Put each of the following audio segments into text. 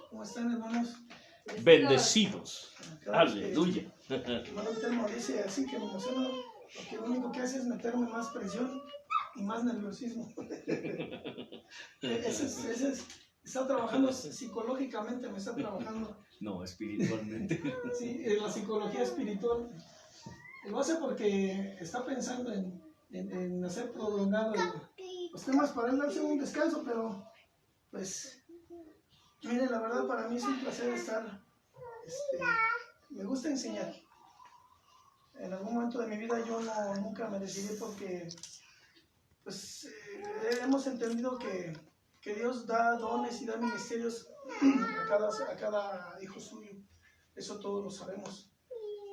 ¿Cómo están, hermanos? Bendecidos. Cada vez Aleluya. que hermano Telmo dice así que me emociono, porque lo único que hace es meterme más presión y más nerviosismo. Está trabajando psicológicamente, me está trabajando. No, espiritualmente. Sí, la psicología espiritual. Lo hace porque está pensando en hacer prolongado los temas para él darse un descanso, pero pues, mire, la verdad para mí es un placer estar, me gusta enseñar. En algún momento de mi vida yo nunca me decidí porque pues hemos entendido que Dios da dones y da ministerios a cada hijo suyo. Eso todos lo sabemos.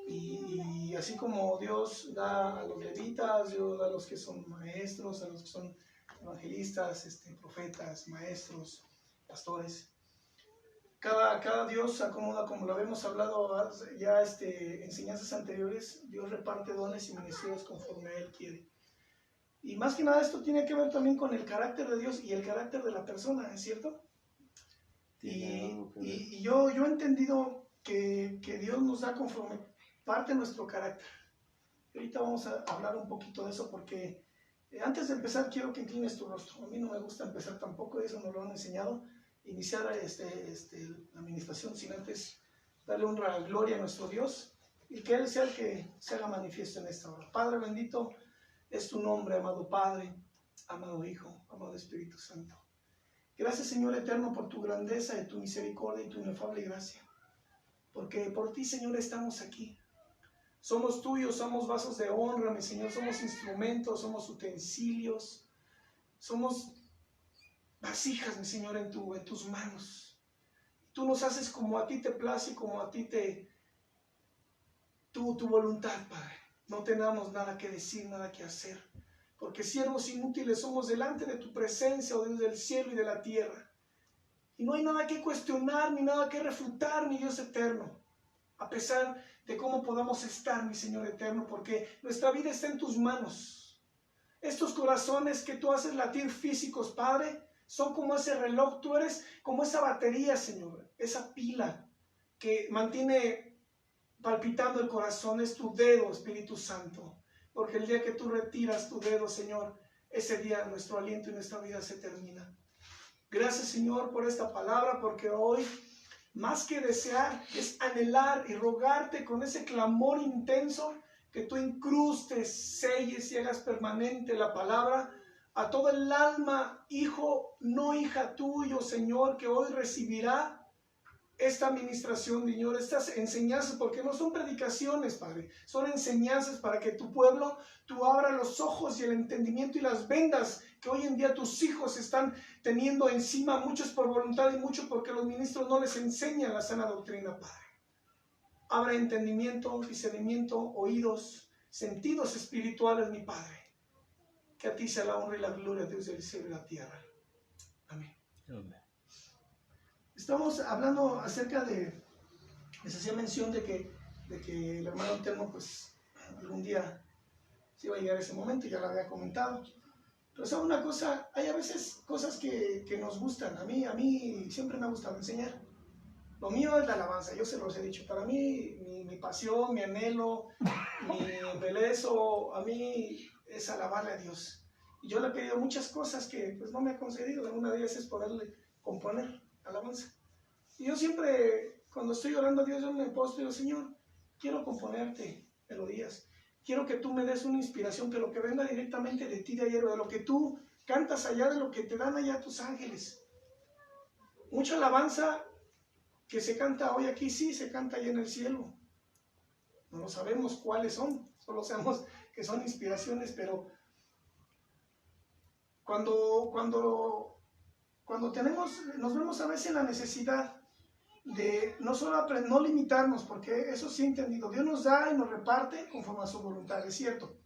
Y así como Dios da a los levitas, Dios da a los que son maestros, a los que son evangelistas, profetas, maestros, pastores. Cada Dios acomoda, como lo habíamos hablado ya enseñanzas anteriores, Dios reparte dones y ministerios conforme a Él quiere. Y más que nada esto tiene que ver también con el carácter de Dios y el carácter de la persona, ¿es cierto? Y yo he entendido que Dios nos da conforme parte de nuestro carácter. Ahorita vamos a hablar un poquito de eso porque antes de empezar quiero que inclines tu rostro. A mí no me gusta empezar tampoco, eso nos lo han enseñado. Iniciar la administración sin antes darle honra y gloria a nuestro Dios y que Él sea el que se haga manifiesto en esta hora. Padre bendito es tu nombre, amado Padre, amado Hijo, amado Espíritu Santo. Gracias, Señor eterno, por tu grandeza y tu misericordia y tu inefable gracia. Porque por ti, Señor, estamos aquí. Somos tuyos, somos vasos de honra, mi Señor, somos instrumentos, somos utensilios, somos vasijas, mi Señor, en tus manos. Tú nos haces como a ti te place, como a ti tu voluntad, Padre. No tenemos nada que decir, nada que hacer, porque siervos inútiles somos delante de tu presencia, oh Dios del cielo y de la tierra. Y no hay nada que cuestionar, ni nada que refutar, mi Dios eterno, a pesar de cómo podamos estar, mi Señor eterno, porque nuestra vida está en tus manos. Estos corazones que tú haces latir físicos, Padre, son como ese reloj, tú eres como esa batería, Señor, esa pila que mantiene palpitando el corazón, es tu dedo, Espíritu Santo, porque el día que tú retiras tu dedo, Señor, ese día nuestro aliento y nuestra vida se termina. Gracias, Señor, por esta palabra, porque hoy, más que desear, es anhelar y rogarte con ese clamor intenso que tú incrustes, selles y hagas permanente la palabra a todo el alma, hijo, no hija tuyo, Señor, que hoy recibirá esta administración, Señor, estas enseñanzas, porque no son predicaciones, Padre, son enseñanzas para que tu pueblo, tú abras los ojos y el entendimiento y las vendas que hoy en día tus hijos están teniendo encima, muchos por voluntad y muchos porque los ministros no les enseñan la sana doctrina, Padre. Abra entendimiento, discernimiento, oídos, sentidos espirituales, mi Padre, que a ti sea la honra y la gloria, Dios del cielo y la tierra. Amén. Amén. Estamos hablando acerca les hacía mención de que el hermano Telmo, pues, algún día se iba a llegar ese momento, ya lo había comentado. Pero ¿sabe una cosa? Hay a veces cosas que nos gustan. A mí siempre me ha gustado enseñar. Lo mío es la alabanza, yo se los he dicho. Para mí, mi pasión, mi anhelo, mi embelezo, a mí es alabarle a Dios. Y yo le he pedido muchas cosas que pues no me ha concedido. Una de ellas es poderle componer alabanza. Y yo siempre, cuando estoy orando a Dios, yo me posto y digo, Señor, quiero componerte melodías. Quiero que tú me des una inspiración, pero que venga directamente de ti de ayer, de lo que tú cantas allá, de lo que te dan allá tus ángeles. Mucha alabanza que se canta hoy aquí, sí, se canta allá en el cielo. No lo sabemos cuáles son, solo sabemos que son inspiraciones, pero cuando nos vemos a veces en la necesidad de no solo no limitarnos, porque eso sí he entendido, Dios nos da y nos reparte conforme a su voluntad, es cierto.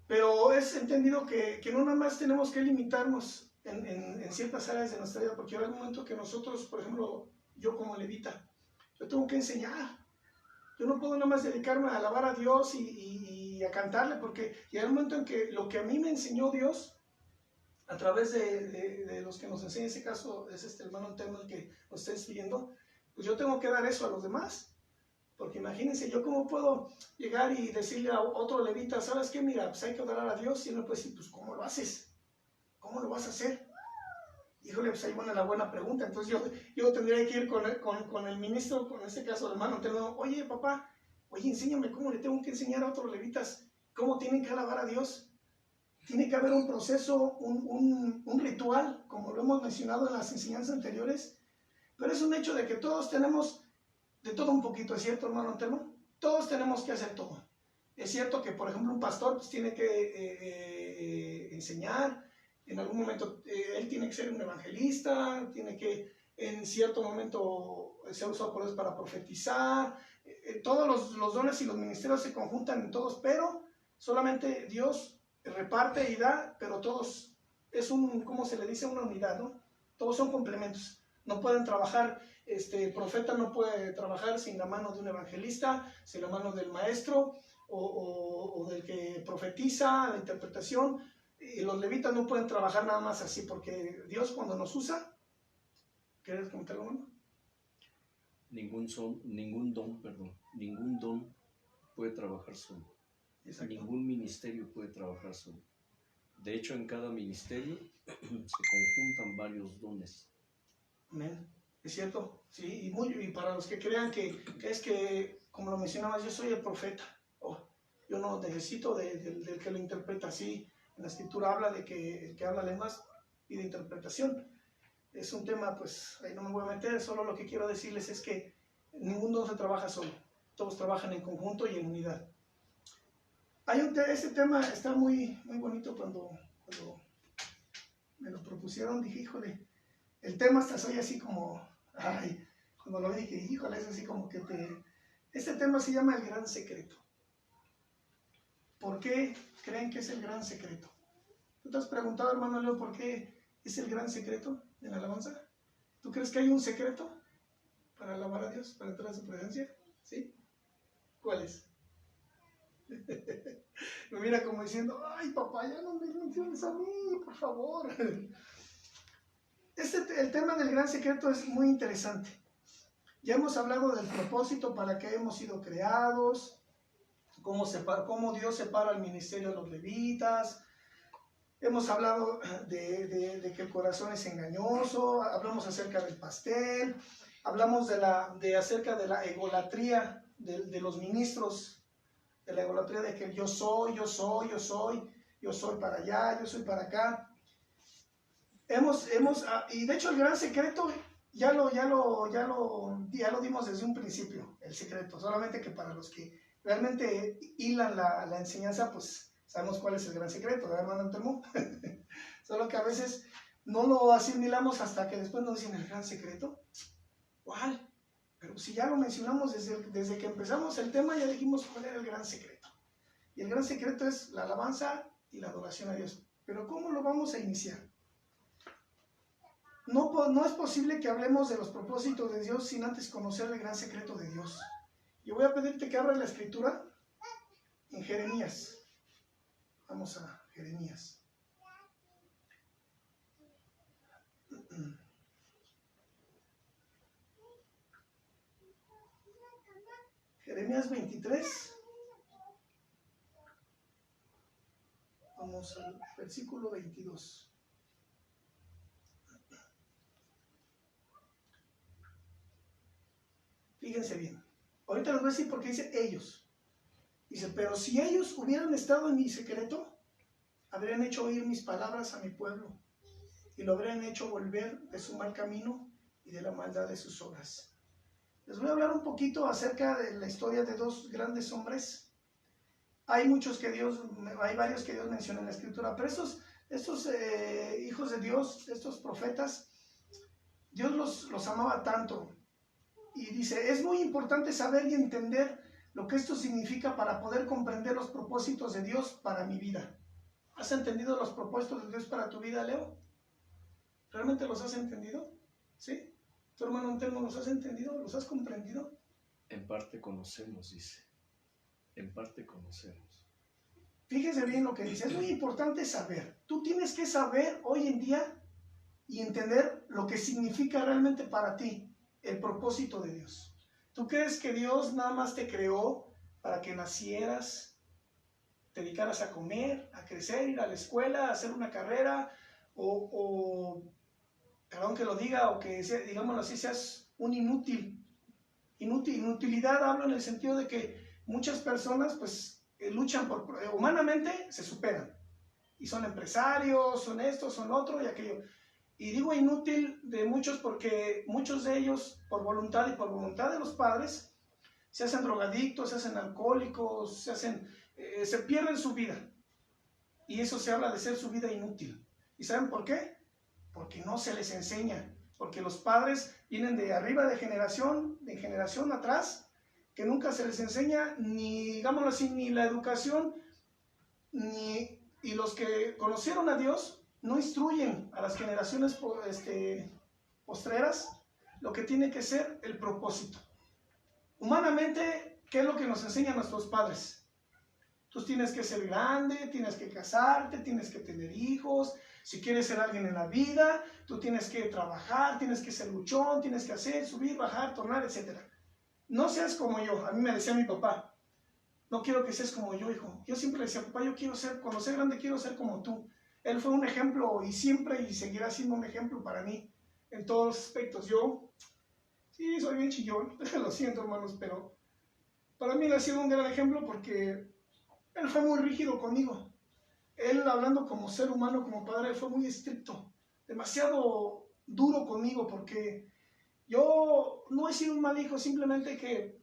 Pero es entendido que no nada más tenemos que limitarnos en ciertas áreas de nuestra vida, porque hay un momento que nosotros, por ejemplo, yo como levita, yo tengo que enseñar. Yo no puedo nada más dedicarme a alabar a Dios y a cantarle, porque llega un momento en que lo que a mí me enseñó Dios, a través de los que nos enseña, en ese caso es este hermano Antelmo el que nos está siguiendo, pues yo tengo que dar eso a los demás. Porque imagínense, yo cómo puedo llegar y decirle a otro levita, ¿sabes qué? Mira, pues hay que adorar a Dios. Y él me puede decir, pues ¿cómo lo haces? ¿Cómo lo vas a hacer? Híjole, pues ahí viene la buena pregunta. Entonces yo tendría que ir con el ministro, con este caso el hermano Antelmo, oye papá, oye enséñame cómo le tengo que enseñar a otros levitas, cómo tienen que alabar a Dios. Tiene que haber un proceso, un ritual, como lo hemos mencionado en las enseñanzas anteriores, pero es un hecho de que todos tenemos de todo un poquito, ¿es cierto, hermano Antelmo? Todos tenemos que hacer todo. Es cierto que, por ejemplo, un pastor pues, tiene que enseñar, en algún momento él tiene que ser un evangelista, tiene que en cierto momento ser usado por Dios para profetizar, todos los dones y los ministerios se conjuntan en todos, pero solamente Dios reparte y da, pero todos es ¿cómo se le dice? Una unidad, ¿no? Todos son complementos. No pueden trabajar, el profeta no puede trabajar sin la mano de un evangelista, sin la mano del maestro o del que profetiza, la interpretación. Y los levitas no pueden trabajar nada más así, porque Dios cuando nos usa, ¿quieres comentar algo, hermano? Ningún don puede trabajar solo. Exacto. Ningún ministerio puede trabajar solo. De hecho, en cada ministerio se conjuntan varios dones. Amén. Es cierto, sí, y para los que crean que es que, como lo mencionabas, yo soy el profeta, yo no necesito del que lo interpreta así. En la escritura habla de que el que habla lenguas y de interpretación. Es un tema, pues, ahí no me voy a meter, solo lo que quiero decirles es que ningún don se trabaja solo, todos trabajan en conjunto y en unidad. Este tema está muy, muy bonito cuando me lo propusieron, dije, híjole, el tema hasta soy así como, cuando lo dije, híjole, es así como que este tema se llama el gran secreto. ¿Por qué creen que es el gran secreto? ¿Tú te has preguntado, hermano Leo, por qué es el gran secreto en la alabanza? ¿Tú crees que hay un secreto para alabar a Dios, para entrar a su presencia? ¿Sí? ¿Cuál es? Me mira como diciendo, ay papá, ya no me menciones a mí, por favor. El tema del gran secreto es muy interesante. Ya hemos hablado del propósito para que hemos sido creados, cómo Dios separa el ministerio de los levitas. Hemos hablado de que el corazón es engañoso, hablamos acerca del pastel, hablamos acerca de la egolatría de los ministros, de la egolatría de que yo soy para allá, yo soy para acá. Y de hecho el gran secreto ya lo dimos desde un principio, el secreto, solamente que para los que realmente hilan la enseñanza, pues sabemos cuál es el gran secreto, ¿verdad, hermano Antelmo? Solo que a veces no lo asimilamos hasta que después nos dicen el gran secreto. ¿Cuál? Pero si ya lo mencionamos desde que empezamos el tema, ya dijimos cuál era el gran secreto. Y el gran secreto es la alabanza y la adoración a Dios. Pero ¿cómo lo vamos a iniciar? No es posible que hablemos de los propósitos de Dios sin antes conocer el gran secreto de Dios. Yo voy a pedirte que abras la escritura en Jeremías. Vamos a Jeremías. Jeremías 23. Vamos al versículo 22. Fíjense bien. Ahorita les voy a decir por qué dice ellos. Dice, pero si ellos hubieran estado en mi secreto, habrían hecho oír mis palabras a mi pueblo y lo habrían hecho volver de su mal camino y de la maldad de sus obras. Les voy a hablar un poquito acerca de la historia de dos grandes hombres. Hay varios que Dios menciona en la escritura, pero estos hijos de Dios, estos profetas, Dios los amaba tanto. Y dice, es muy importante saber y entender lo que esto significa para poder comprender los propósitos de Dios para mi vida. ¿Has entendido los propósitos de Dios para tu vida, Leo? ¿Realmente los has entendido? ¿Sí? ¿Tu hermano Antelmo los has entendido? ¿Los has comprendido? En parte conocemos, dice. En parte conocemos. fíjese bien lo que dice, es muy importante saber. Tú tienes que saber hoy en día y entender lo que significa realmente para ti el propósito de Dios. ¿Tú crees que Dios nada más te creó para que nacieras, te dedicaras a comer, a crecer, ir a la escuela, a hacer una carrera, perdón que lo diga, o que, digámoslo así, seas un inútil? Inutilidad hablo en el sentido de que muchas personas pues luchan humanamente se superan y son empresarios, son esto, son otro y aquello. Y digo inútil de muchos porque muchos de ellos por voluntad y por voluntad de los padres se hacen drogadictos, se hacen alcohólicos, se pierden su vida. Y eso se habla de ser su vida inútil. ¿Y saben por qué? Porque no se les enseña. Porque los padres vienen de arriba de generación atrás, que nunca se les enseña ni, digámoslo así, ni la educación, y los que conocieron a Dios no instruyen a las generaciones postreras lo que tiene que ser el propósito. Humanamente, ¿qué es lo que nos enseñan nuestros padres? Tú tienes que ser grande, tienes que casarte, tienes que tener hijos. Si quieres ser alguien en la vida, tú tienes que trabajar, tienes que ser luchón, tienes que hacer, subir, bajar, tornar, etc. No seas como yo. A mí me decía mi papá, no quiero que seas como yo, hijo. Yo siempre le decía, papá, yo quiero ser, cuando sea grande quiero ser como tú. Él fue un ejemplo y siempre y seguirá siendo un ejemplo para mí en todos los aspectos. Yo, sí, soy bien chillón, lo siento, hermanos, pero para mí él ha sido un gran ejemplo porque él fue muy rígido conmigo. Él, hablando como ser humano, como padre, fue muy estricto, demasiado duro conmigo, porque yo no he sido un mal hijo, simplemente que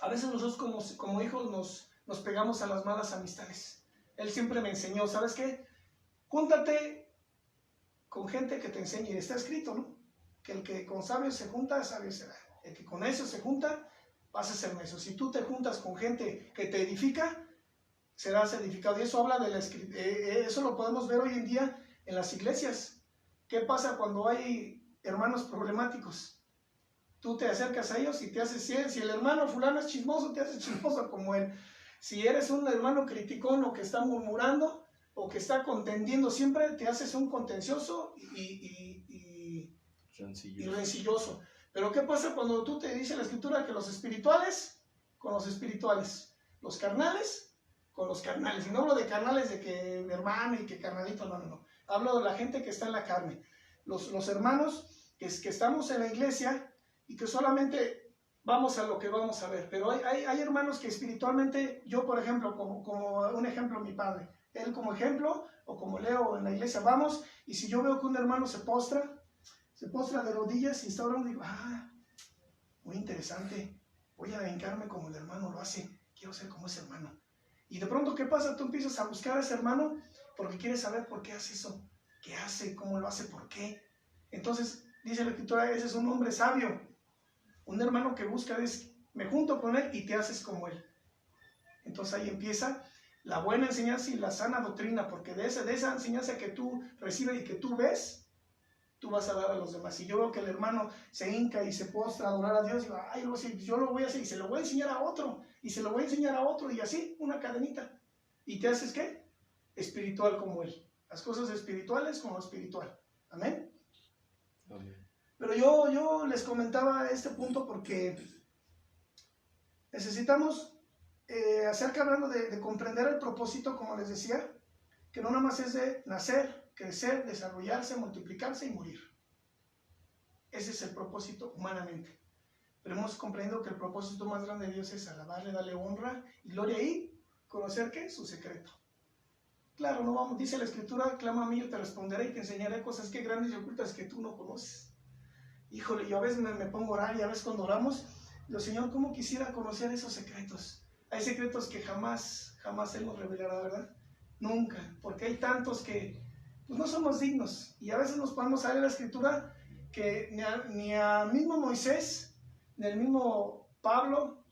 a veces nosotros como hijos nos pegamos a las malas amistades. Él siempre me enseñó, ¿sabes qué? Júntate con gente que te enseñe, y está escrito, ¿no? Que el que con sabios se junta, sabio será. El que con necios se junta, vas a ser necio. Si tú te juntas con gente que te edifica, serás edificado. Y eso habla de eso lo podemos ver hoy en día en las iglesias. ¿Qué pasa cuando hay hermanos problemáticos? Tú te acercas a ellos y te haces, si el hermano fulano es chismoso, te haces chismoso como él. Si eres un hermano criticón o que está murmurando o que está contendiendo siempre, te haces un contencioso y rencilloso. Pero ¿qué pasa cuando tú te dice la escritura que los espirituales con los espirituales, los carnales con los carnales? Y no hablo de carnales de que hermano y que carnalito, no. Hablo de la gente que está en la carne. Los hermanos que estamos en la iglesia y que solamente vamos a lo que vamos a ver. Pero hay hermanos que espiritualmente, yo por ejemplo, como un ejemplo mi padre, él como ejemplo, o como Leo en la iglesia, vamos, y si yo veo que un hermano se postra de rodillas y está orando, digo, muy interesante, voy a vengarme como el hermano lo hace, quiero ser como ese hermano. Y de pronto, ¿qué pasa? Tú empiezas a buscar a ese hermano porque quieres saber por qué hace eso, qué hace, cómo lo hace, por qué. Entonces, dice la escritura, ese es un hombre sabio, un hermano que busca, me junto con él y te haces como él. Entonces ahí empieza la buena enseñanza y la sana doctrina, porque de esa enseñanza que tú recibes y que tú ves, tú vas a dar a los demás. Y yo veo que el hermano se hinca y se postra a adorar a Dios, y yo lo voy a hacer y se lo voy a enseñar a otro, y se lo voy a enseñar a otro, y así, una cadenita. ¿Y te haces qué? Espiritual como él. Las cosas espirituales como lo espiritual. Amén. Amén. Pero yo les comentaba este punto porque necesitamos, acerca hablando de comprender el propósito, como les decía, que no nada más es de nacer, crecer, desarrollarse, multiplicarse y morir. Ese es el propósito humanamente. Pero hemos comprendido que el propósito más grande de Dios es alabarle, darle honra y gloria y conocer ¿qué? Su secreto. Claro, no vamos, dice la escritura, clama a mí, yo te responderé y te enseñaré cosas que grandes y ocultas que tú no conoces. Híjole, yo a veces me pongo a orar y a veces cuando oramos, digo, Señor, ¿cómo quisiera conocer esos secretos? Hay secretos que jamás Él nos revelará, ¿verdad? Nunca, porque hay tantos que pues, no somos dignos. Y a veces nos podemos saber en la escritura que ni a mismo Moisés, ni el mismo Pablo,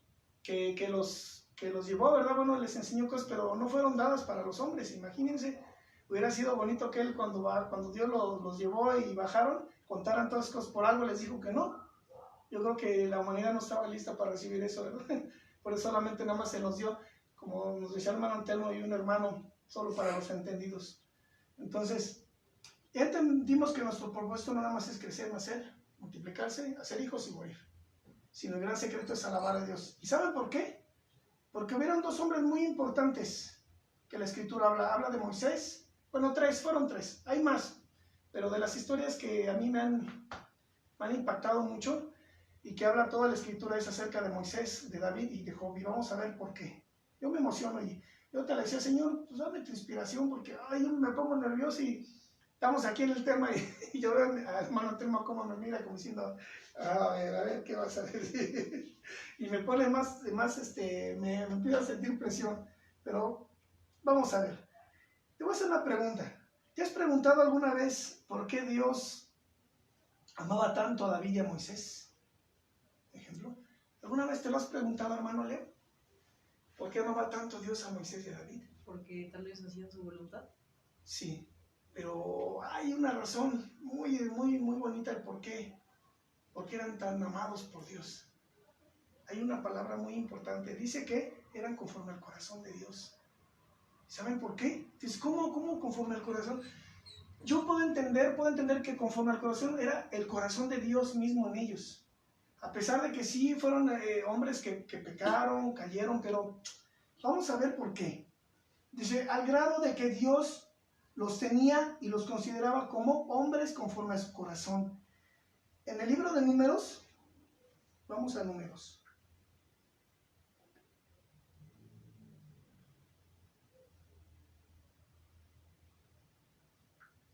que los llevó, ¿verdad? Bueno, les enseñó cosas, pero no fueron dadas para los hombres. Imagínense, hubiera sido bonito que él cuando Dios los llevó y bajaron, contaran todas las cosas, por algo les dijo que no. Yo creo que la humanidad no estaba lista para recibir eso, ¿verdad? Por eso solamente nada más se nos dio como nos decía el hermano Antelmo, y un hermano solo para los entendidos. Entonces, ya entendimos que nuestro propósito no nada más es crecer, nacer, multiplicarse, hacer hijos y morir, sino el gran secreto es alabar a Dios. ¿Y saben por qué? Porque hubieron dos hombres muy importantes que la Escritura habla de Moisés. Bueno, fueron tres, hay más, pero de las historias que a mí me han impactado mucho y que habla toda la Escritura es acerca de Moisés, de David y de Job, y vamos a ver por qué. Yo me emociono y yo te le decía, Señor, pues dame tu inspiración, porque yo me pongo nervioso y estamos aquí en el tema y yo veo al hermano Telmo cómo me mira, como diciendo, a ver, ¿qué vas a decir? Y me pone me empieza a sentir presión, pero vamos a ver. Te voy a hacer una pregunta. ¿Te has preguntado alguna vez por qué Dios amaba tanto a David y a Moisés? Por ejemplo, ¿alguna vez te lo has preguntado, hermano Leo? ¿Por qué amaba tanto Dios a Moisés y a David? Porque tal vez hacían su voluntad. Sí, pero hay una razón muy bonita el por qué eran tan amados por Dios. Hay una palabra muy importante, dice que eran conforme al corazón de Dios. ¿Saben por qué? Entonces, ¿cómo conforme al corazón? Yo puedo entender que conforme al corazón era el corazón de Dios mismo en ellos. A pesar de que sí fueron hombres que pecaron, cayeron, pero vamos a ver por qué. Dice, al grado de que Dios los tenía y los consideraba como hombres conforme a su corazón. En el libro de Números, vamos a Números.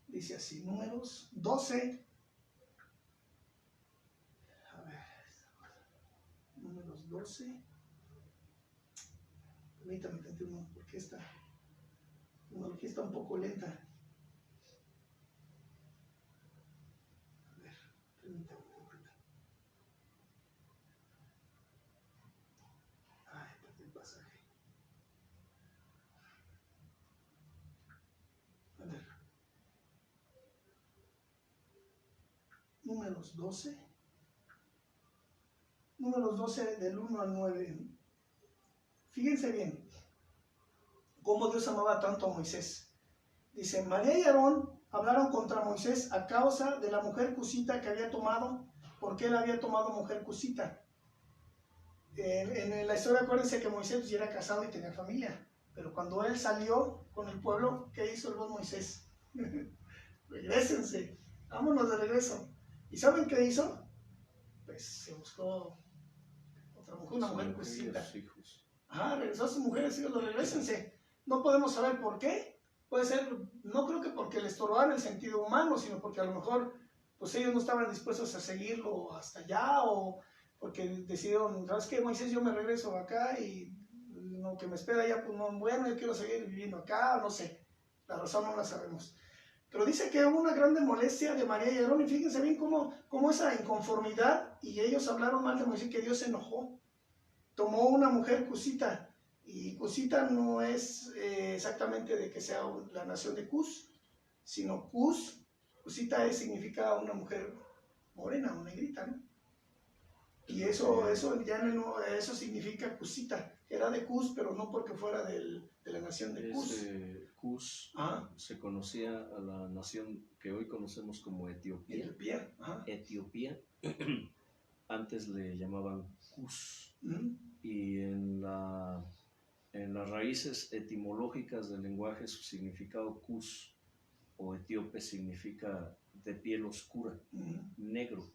Dice así, Números 12. A ver, Números 12. Permítame tantito, porque esta tecnología está un poco lenta. A ver, permítame tantito. Ay, perdí el pasaje. A ver. Números 12. Números 12 del 1 al 9. Fíjense bien cómo Dios amaba tanto a Moisés. Dice, María y Aarón hablaron contra Moisés a causa de la mujer cusita que había tomado, porque él había tomado mujer cusita. En la historia acuérdense que Moisés ya era casado y tenía familia, pero cuando él salió con el pueblo, ¿qué hizo el buen Moisés? Regrésense, vámonos de regreso. ¿Y saben qué hizo? Pues se buscó otra mujer, una mujer cusita. Ajá, regresó a sus mujeres y dijo, regrésense. No podemos saber por qué. Puede ser, no creo que porque le estorbaron el sentido humano, sino porque a lo mejor pues ellos no estaban dispuestos a seguirlo hasta allá, o porque decidieron, ¿sabes qué, Moisés? Yo me regreso acá y lo que me espera allá, pues no, bueno, yo quiero seguir viviendo acá, no sé. La razón no la sabemos. Pero dice que hubo una grande molestia de María y Aarón, y fíjense bien cómo esa inconformidad, y ellos hablaron mal de Moisés, que Dios se enojó. Tomó una mujer cusita, y cusita no es exactamente de que sea la nación de Cus, sino cusita significa una mujer morena, una negrita, ¿no? Y eso significa cusita. Era de Cus, pero no porque fuera de la nación de Cus. Cus se conocía a la nación que hoy conocemos como Etiopía. Etiopía. Antes le llamaban Cus. Y en las raíces etimológicas del lenguaje, su significado Cus o etíope significa de piel oscura, negro.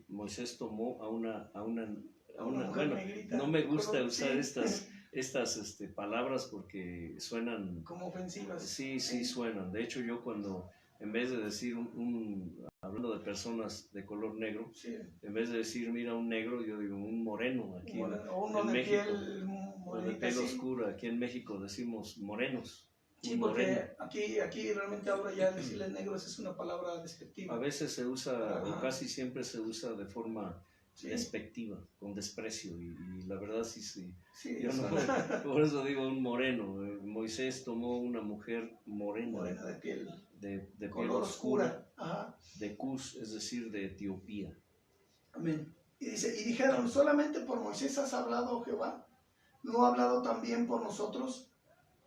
Moisés tomó a una mujer negrita, no me gusta usar estas palabras porque suenan como ofensivas. Sí, suenan. De hecho, yo cuando, en vez de decir hablando de personas de color negro, sí, en vez de decir, mira, un negro, yo digo un moreno. Aquí uno en de México, piel de piel oscura. Aquí en México decimos morenos. Sí, porque aquí realmente ahora ya decirle negros es una palabra despectiva. A veces se usa, o casi siempre se usa de forma despectiva, con desprecio, y la verdad sí. Yo por eso digo un moreno. Moisés tomó una mujer morena de piel, de color piel oscura. Ajá. De Cus, es decir, de Etiopía. Amén. Y dice, y dijeron, solamente por Moisés has hablado, Jehová, ¿no ha hablado también por nosotros?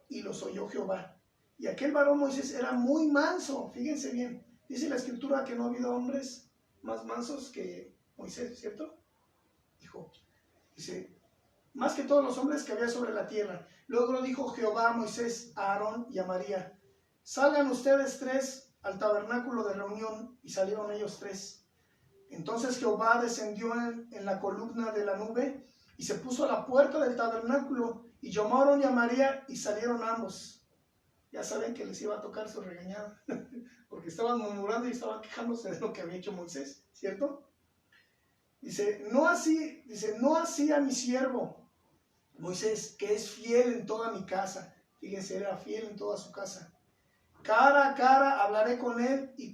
Y los oyó Jehová. Y aquel varón Moisés era muy manso, fíjense bien. Dice la escritura que no ha habido hombres más mansos que Moisés, ¿cierto? Dice, más que todos los hombres que había sobre la tierra. Luego dijo Jehová a Moisés, a Aarón y a María, salgan ustedes tres al tabernáculo de reunión, y salieron ellos tres. Entonces Jehová descendió en la columna de la nube y se puso a la puerta del tabernáculo y llamó a Aarón y a María y salieron ambos. Ya saben que les iba a tocar su regañada, porque estaban murmurando y estaban quejándose de lo que había hecho Moisés, ¿cierto? Dice, no así a mi siervo Moisés, que es fiel en toda mi casa. Fíjense, era fiel en toda su casa. Cara a cara hablaré con él y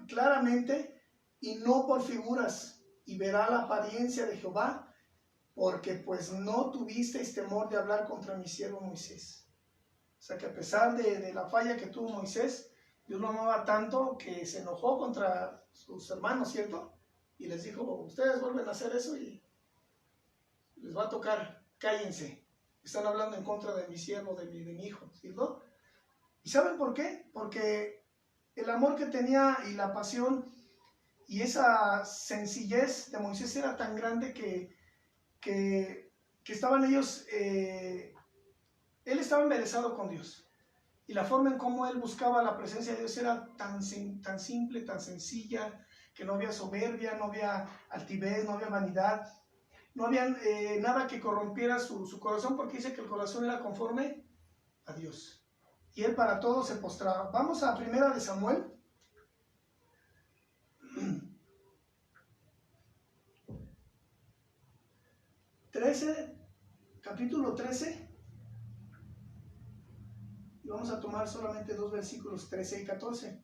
claramente, y no por figuras, y verá la apariencia de Jehová, porque pues no tuvisteis temor de hablar contra mi siervo Moisés. O sea que a pesar de la falla que tuvo Moisés, Dios lo amaba tanto que se enojó contra sus hermanos, ¿cierto? Y les dijo, ustedes vuelven a hacer eso y les va a tocar, cállense. Están hablando en contra de mi siervo, de mi hijo, ¿cierto? ¿Y saben por qué? Porque el amor que tenía y la pasión y esa sencillez de Moisés era tan grande que estaban ellos, él estaba embelesado con Dios. Y la forma en cómo él buscaba la presencia de Dios era tan simple, tan sencilla, que no había soberbia, no había altivez, no había vanidad, no había nada que corrompiera su corazón, porque dice que el corazón era conforme a Dios. Y él para todo se postraba. Vamos a 1 de Samuel. Capítulo 13. Y vamos a tomar solamente 2 versículos, 13 y 14.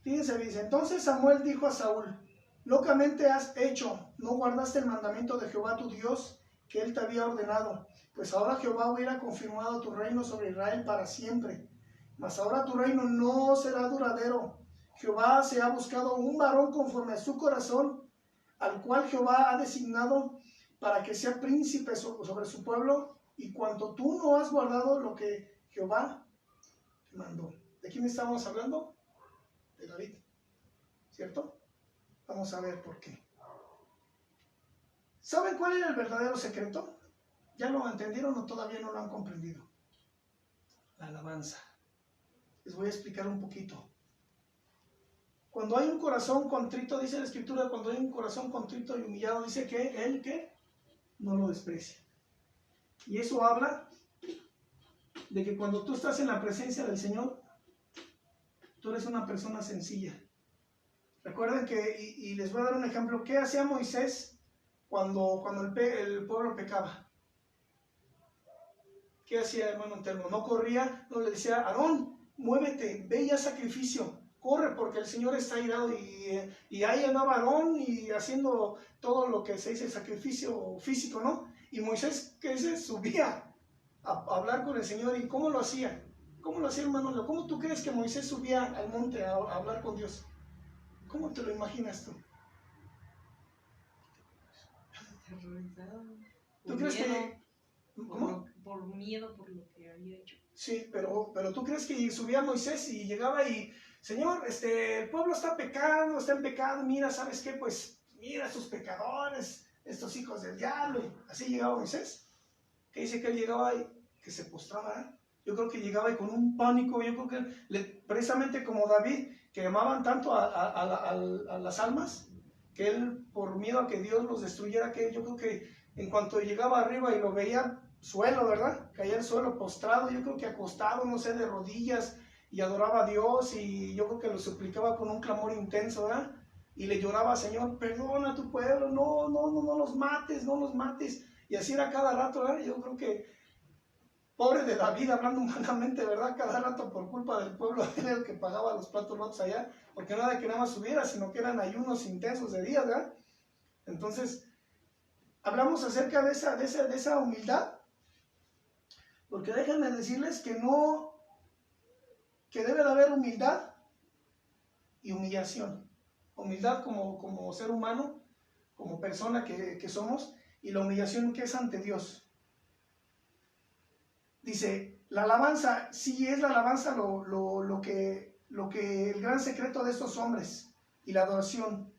Fíjense, dice, entonces Samuel dijo a Saúl, locamente has hecho, no guardaste el mandamiento de Jehová tu Dios, que él te había ordenado, pues ahora Jehová hubiera confirmado tu reino sobre Israel para siempre, mas ahora tu reino no será duradero. Jehová se ha buscado un varón conforme a su corazón, al cual Jehová ha designado para que sea príncipe sobre su pueblo, y cuanto tú no has guardado lo que Jehová te mandó. ¿De quién estamos hablando? De David, ¿cierto? Vamos a ver por qué. ¿Saben cuál era el verdadero secreto? ¿Ya lo entendieron o todavía no lo han comprendido? La alabanza. Les voy a explicar un poquito. Cuando hay un corazón contrito, dice la escritura, cuando hay un corazón contrito y humillado, dice que él que no lo desprecia. Y eso habla de que cuando tú estás en la presencia del Señor, tú eres una persona sencilla. Recuerden que, y les voy a dar un ejemplo, ¿qué hacía Moisés cuando el pueblo pecaba? ¿Qué hacía, hermano Antelmo? No corría, no le decía, Aarón, muévete, ve y haz sacrificio, corre porque el Señor está airado. Y ahí andaba Aarón y haciendo todo lo que se dice el sacrificio físico, ¿no? Y Moisés, ¿qué dice? Subía a hablar con el Señor. ¿Y cómo lo hacía? ¿Cómo lo hacía, hermano? ¿Cómo tú crees que Moisés subía al monte a hablar con Dios? ¿Cómo te lo imaginas tú? Aterrorizado. ¿Tú crees que... ¿Cómo? Por miedo, por lo que había hecho. Sí, pero ¿tú crees que subía Moisés y llegaba y, Señor, el pueblo está pecando, está en pecado, mira, ¿sabes qué? Pues mira estos pecadores, estos hijos del diablo. Así llegaba Moisés. ¿Qué dice que él llegaba y que se postraba? Yo creo que llegaba y con un pánico, yo creo que precisamente como David, que amaban tanto a las almas, que él por miedo a que Dios los destruyera, que yo creo que en cuanto llegaba arriba y lo veía suelo, ¿verdad? Caía al suelo postrado, yo creo que acostado, no sé, de rodillas, y adoraba a Dios, y yo creo que lo suplicaba con un clamor intenso, ¿verdad? Y le lloraba, Señor, perdona a tu pueblo, no los mates, no los mates. Y así era cada rato, ¿verdad? Yo creo que pobre de David, hablando humanamente, ¿verdad? Cada rato por culpa del pueblo era el que pagaba los platos rotos allá, porque no era que nada más subiera, sino que eran ayunos intensos de días, ¿verdad? Entonces, hablamos acerca de esa humildad, porque déjenme decirles que debe de haber humildad y humillación. Humildad como ser humano, como persona que somos, y la humillación que es ante Dios. Dice, la alabanza, sí es la alabanza lo que el gran secreto de estos hombres, y la adoración,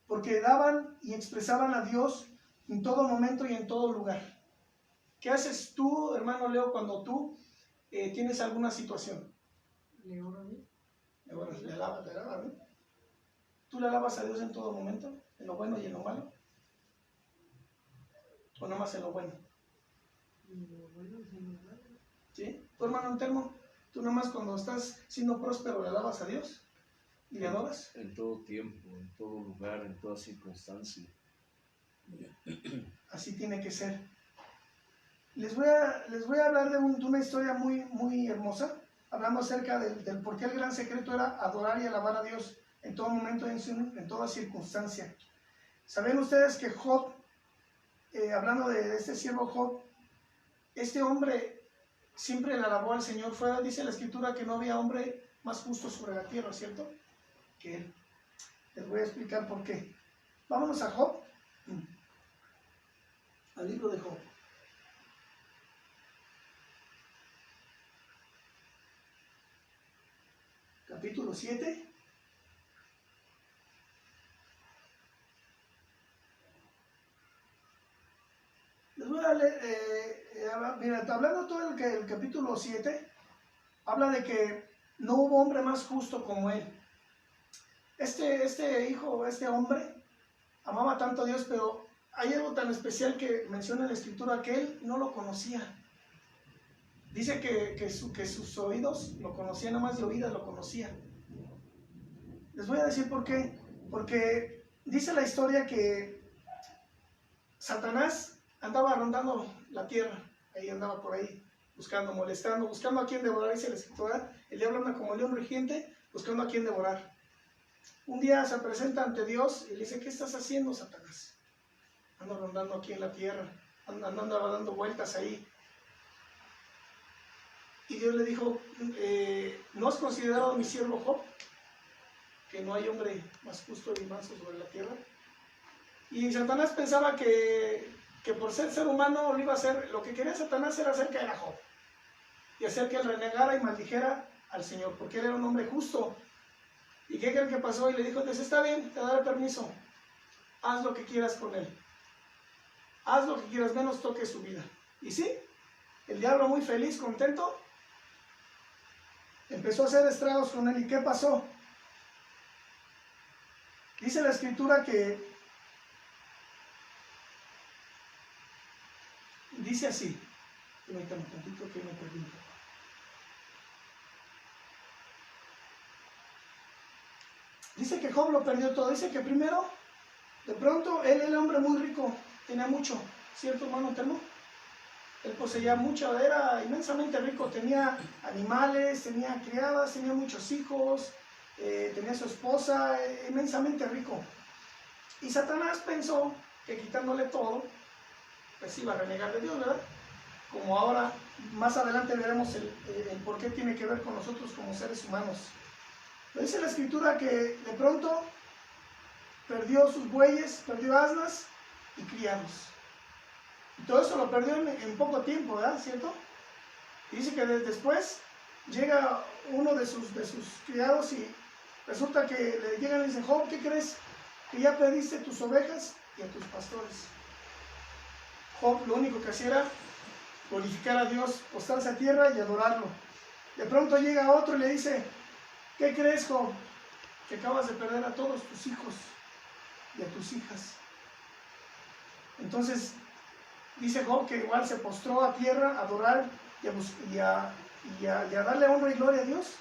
porque daban y expresaban a Dios en todo momento y en todo lugar. ¿Qué haces tú, hermano Leo, cuando tú tienes alguna situación? Le oro a Dios. Le alabas, ¿no? ¿Tú le alabas a Dios en todo momento? ¿En lo bueno y en lo malo? ¿O nada más en lo bueno? En lo bueno y en lo malo. ¿Sí? ¿Tu hermano Antelmo? ¿Tú nada más cuando estás siendo próspero le alabas a Dios? ¿Y le adoras? En todo tiempo, en todo lugar, en toda circunstancia. Así tiene que ser. Les voy a hablar de una historia muy, muy hermosa, hablando acerca del por qué el gran secreto era adorar y alabar a Dios en todo momento, en toda circunstancia. ¿Saben ustedes que Job, hablando de este siervo Job, este hombre siempre le alabó al Señor? Dice la Escritura que no había hombre más justo sobre la tierra, ¿cierto? Que él. Les voy a explicar por qué. Vámonos a Job, al libro de Job. Capítulo 7. Les voy a leer, mira, hablando todo el capítulo 7, habla de que no hubo hombre más justo como él. Este hombre, amaba tanto a Dios, pero hay algo tan especial que menciona en la Escritura, que él no lo conocía. Dice que sus oídos lo conocían, nada más de oídas lo conocía. Les voy a decir por qué. Porque dice la historia que Satanás andaba rondando la tierra. Ahí andaba por ahí, buscando, molestando, buscando a quien devorar. Dice la Escritura, el diablo anda como león rugiente, buscando a quien devorar. Un día se presenta ante Dios y le dice, ¿qué estás haciendo, Satanás? Ando rondando aquí en la tierra, andaba dando vueltas ahí. Y Dios le dijo, ¿no has considerado a mi siervo Job? Que no hay hombre más justo y manso sobre la tierra. Y Satanás pensaba que por ser humano lo iba a hacer. Lo que quería Satanás era hacer caer a Job y hacer que él renegara y maldijera al Señor, porque él era un hombre justo. ¿Y qué creen que pasó? Y le dijo, Dios, está bien, te daré permiso, haz lo que quieras con él, haz lo que quieras, menos toques su vida. Y sí, el diablo, muy feliz, contento, empezó a hacer estragos con él. ¿Y qué pasó? Dice la Escritura que dice así. Permítame un tantito que me perdí un poco. Dice que Job lo perdió todo. Dice que primero, de pronto, él era un hombre muy rico, tenía mucho, ¿cierto, hermano Telmo? Él poseía mucho, era inmensamente rico, tenía animales, tenía criadas, tenía muchos hijos, tenía su esposa, inmensamente rico. Y Satanás pensó que quitándole todo, pues iba a renegar de Dios, ¿verdad? Como ahora, más adelante veremos el por qué tiene que ver con nosotros como seres humanos. Pero dice la Escritura que de pronto perdió sus bueyes, perdió asnas y criados. Y todo eso lo perdió en poco tiempo, ¿verdad? ¿Cierto? Y dice que después llega uno de sus criados y resulta que le llegan y le dicen, Job, ¿qué crees? Que ya perdiste tus ovejas y a tus pastores. Job lo único que hacía era glorificar a Dios, postrarse a tierra y adorarlo. De pronto llega otro y le dice, ¿qué crees, Job? Que acabas de perder a todos tus hijos y a tus hijas. Entonces dice Job que igual se postró a tierra a adorar y a darle honra y gloria a Dios.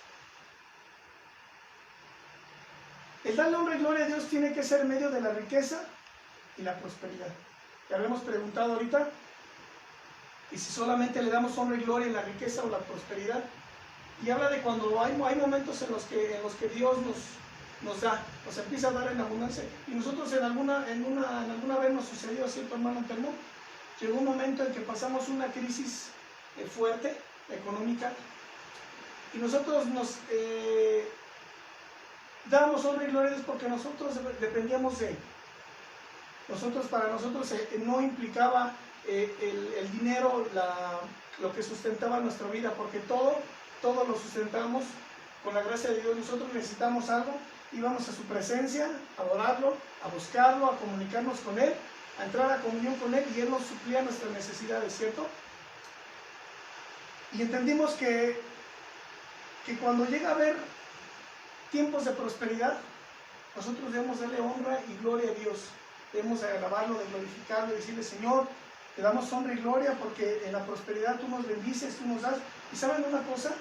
El darle honra y gloria a Dios tiene que ser en medio de la riqueza y la prosperidad. Ya lo hemos preguntado ahorita. Y si solamente le damos honra y gloria en la riqueza o la prosperidad. Y habla de cuando hay momentos en los que Dios nos da, nos empieza a dar en abundancia. Y nosotros en alguna vez nos sucedió, ¿cierto, hermano Antelmo? Llegó un momento en que pasamos una crisis fuerte, económica, y nosotros nos damos honra y gloria a Dios porque nosotros dependíamos de Él. Para nosotros no implicaba el dinero, lo que sustentaba nuestra vida, porque todo lo sustentamos con la gracia de Dios. Nosotros necesitamos algo, íbamos a su presencia, a adorarlo, a buscarlo, a comunicarnos con Él, a entrar a comunión con Él, y Él nos suplía nuestras necesidades, ¿cierto? Y entendimos que cuando llega a haber tiempos de prosperidad, nosotros debemos darle honra y gloria a Dios. Debemos de alabarlo, de glorificarlo, y decirle: Señor, te damos honra y gloria porque en la prosperidad tú nos bendices, tú nos das. Y ¿saben una cosa?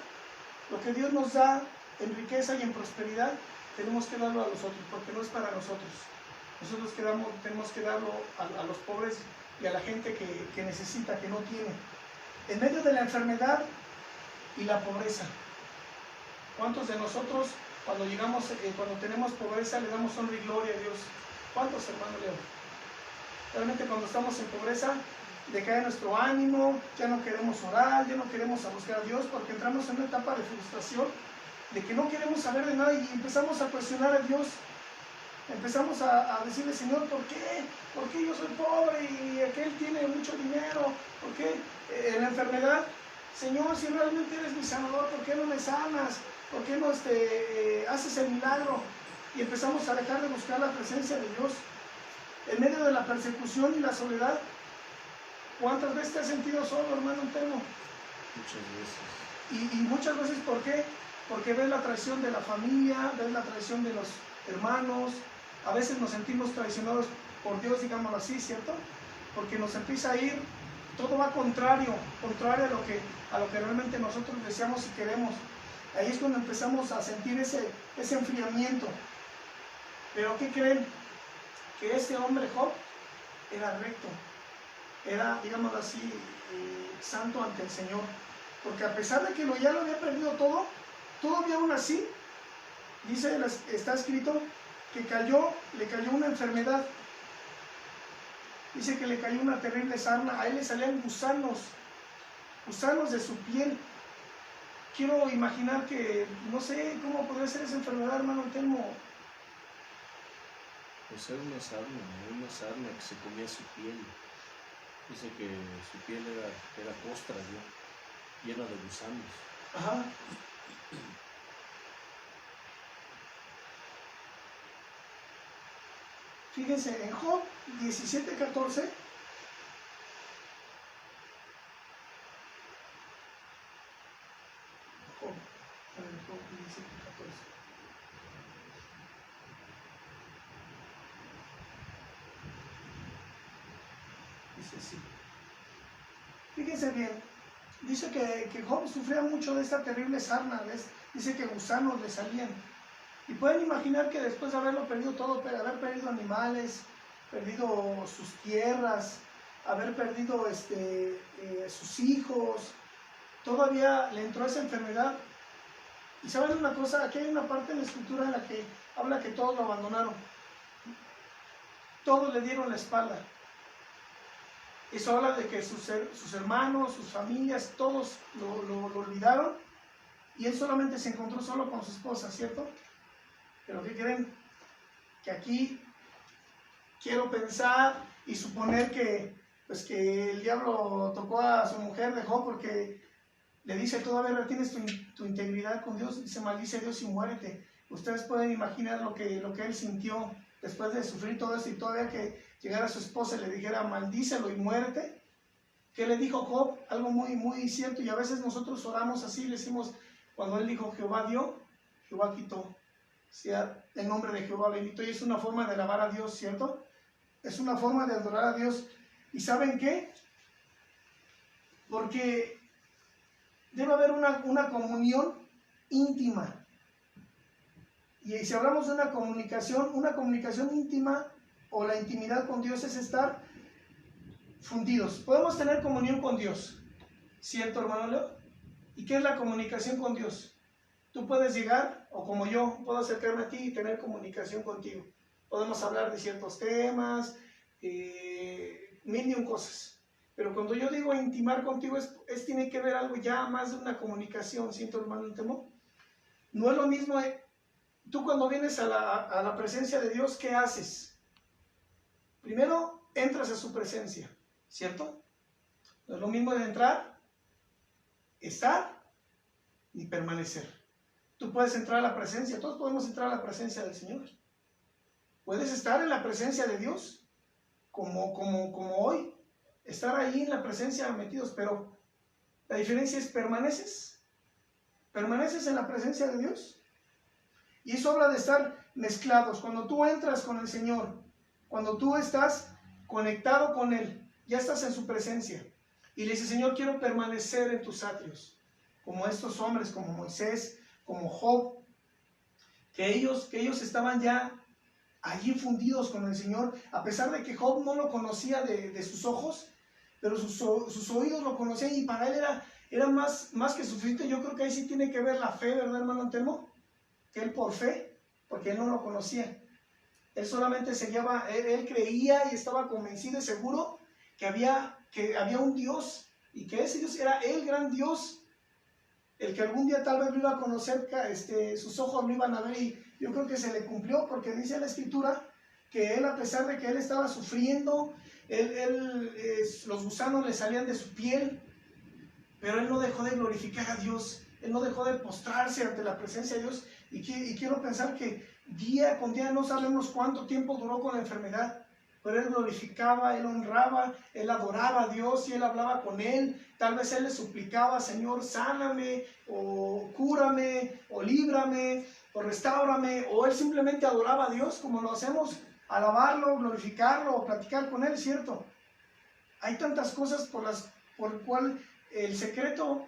Lo que Dios nos da en riqueza y en prosperidad, tenemos que darlo a los otros, porque no es para nosotros. Nosotros tenemos que darlo a los pobres y a la gente que necesita, que no tiene. En medio de la enfermedad y la pobreza, ¿cuántos de nosotros cuando tenemos pobreza le damos honra y gloria a Dios? ¿Cuántos, hermano Leo? Realmente cuando estamos en pobreza decae nuestro ánimo, ya no queremos orar, ya no queremos buscar a Dios, porque entramos en una etapa de frustración, de que no queremos saber de nada, y empezamos a cuestionar a Dios. Empezamos a decirle: Señor, ¿por qué? ¿Por qué yo soy pobre y aquel tiene mucho dinero? ¿Por qué en la enfermedad? Señor, si realmente eres mi sanador, ¿por qué no me sanas? ¿Por qué no haces el milagro? Y empezamos a dejar de buscar la presencia de Dios. En medio de la persecución y la soledad, ¿cuántas veces te has sentido solo, hermano Antelmo? Muchas veces. Y muchas veces, ¿por qué? Porque ves la traición de la familia, ves la traición de los hermanos. A veces nos sentimos traicionados por Dios, digámoslo así, ¿cierto? Porque nos empieza a ir, todo va contrario a lo que realmente nosotros deseamos y queremos. Ahí es cuando empezamos a sentir ese enfriamiento. Pero ¿qué creen? Que este hombre Job era recto, era, digámoslo así, santo ante el Señor. Porque a pesar de que ya lo había perdido todo, todavía aún así, está escrito que le cayó una enfermedad. Dice que le cayó una terrible sarna, a él le salían gusanos de su piel. Quiero imaginar que, no sé cómo podría ser esa enfermedad, hermano Antelmo. Pues era una sarna que se comía su piel. Dice que su piel era costra, ¿no? Llena de gusanos. Ajá. Fíjense, en Job 17:14, Job 17:14. Dice así. Fíjense bien, dice que Job sufría mucho de esta terrible sarna, ¿ves? Dice que gusanos le salían. Y pueden imaginar que después de haberlo perdido todo, haber perdido animales, perdido sus tierras, haber perdido sus hijos, todavía le entró esa enfermedad. Y saben una cosa, aquí hay una parte en la escritura en la que habla que todos lo abandonaron. Todos le dieron la espalda. Eso habla de que sus hermanos, sus familias, todos lo olvidaron, y él solamente se encontró solo con su esposa, ¿cierto? Pero ¿qué creen? Que aquí quiero pensar y suponer que el diablo tocó a su mujer de Job, porque le dice: todavía retienes tu integridad con Dios, dice: maldice a Dios y muérete. Ustedes pueden imaginar lo que él sintió después de sufrir todo esto, y todavía que llegara su esposa y le dijera: maldícelo y muérete. ¿Qué le dijo Job? Algo muy, muy cierto, y a veces nosotros oramos así, le decimos, cuando él dijo: Jehová dio, Jehová quitó. Sea el nombre de Jehová bendito. Y es una forma de alabar a Dios, ¿cierto? Es una forma de adorar a Dios. ¿Y saben qué? Porque debe haber una comunión íntima. Y si hablamos de una comunicación íntima, o la intimidad con Dios, es estar fundidos. Podemos tener comunión con Dios, ¿cierto, hermano Leo? ¿Y qué es la comunicación con Dios? Tú puedes llegar, o como yo, puedo acercarme a ti y tener comunicación contigo. Podemos hablar de ciertos temas, mil y un cosas. Pero cuando yo digo intimar contigo, tiene que ver algo ya más de una comunicación, ¿siento, hermano Antemo? No es lo mismo, tú cuando vienes a la presencia de Dios, ¿qué haces? Primero entras a su presencia, ¿cierto? No es lo mismo de entrar, estar y permanecer. Tú puedes entrar a la presencia, todos podemos entrar a la presencia del Señor. Puedes estar en la presencia de Dios, como hoy, estar ahí en la presencia metidos, pero la diferencia es permaneces en la presencia de Dios. Y eso habla de estar mezclados. Cuando tú entras con el Señor, cuando tú estás conectado con Él, ya estás en su presencia. Y le dices, Señor, quiero permanecer en tus atrios, como estos hombres, como Moisés, como Job, que ellos estaban ya allí fundidos con el Señor, a pesar de que Job no lo conocía de sus ojos, pero sus oídos lo conocían, y para él era más que suficiente. Yo creo que ahí sí tiene que ver la fe, ¿verdad, hermano Antelmo? Que él por fe, porque él no lo conocía. Él solamente se guiaba, él creía y estaba convencido y seguro que había un Dios, y que ese Dios era el gran Dios, el que algún día tal vez lo iba a conocer, sus ojos lo iban a ver, y yo creo que se le cumplió, porque dice la Escritura que él, a pesar de que él estaba sufriendo, los gusanos le salían de su piel, pero él no dejó de glorificar a Dios, él no dejó de postrarse ante la presencia de Dios, y quiero pensar que día con día, no sabemos cuánto tiempo duró con la enfermedad, pero él glorificaba, él honraba, él adoraba a Dios, y él hablaba con él. Tal vez él le suplicaba, Señor, sáname, o cúrame, o líbrame, o restaurame, o él simplemente adoraba a Dios, como lo hacemos, alabarlo, glorificarlo, o platicar con él, ¿cierto? Hay tantas cosas por el cual el secreto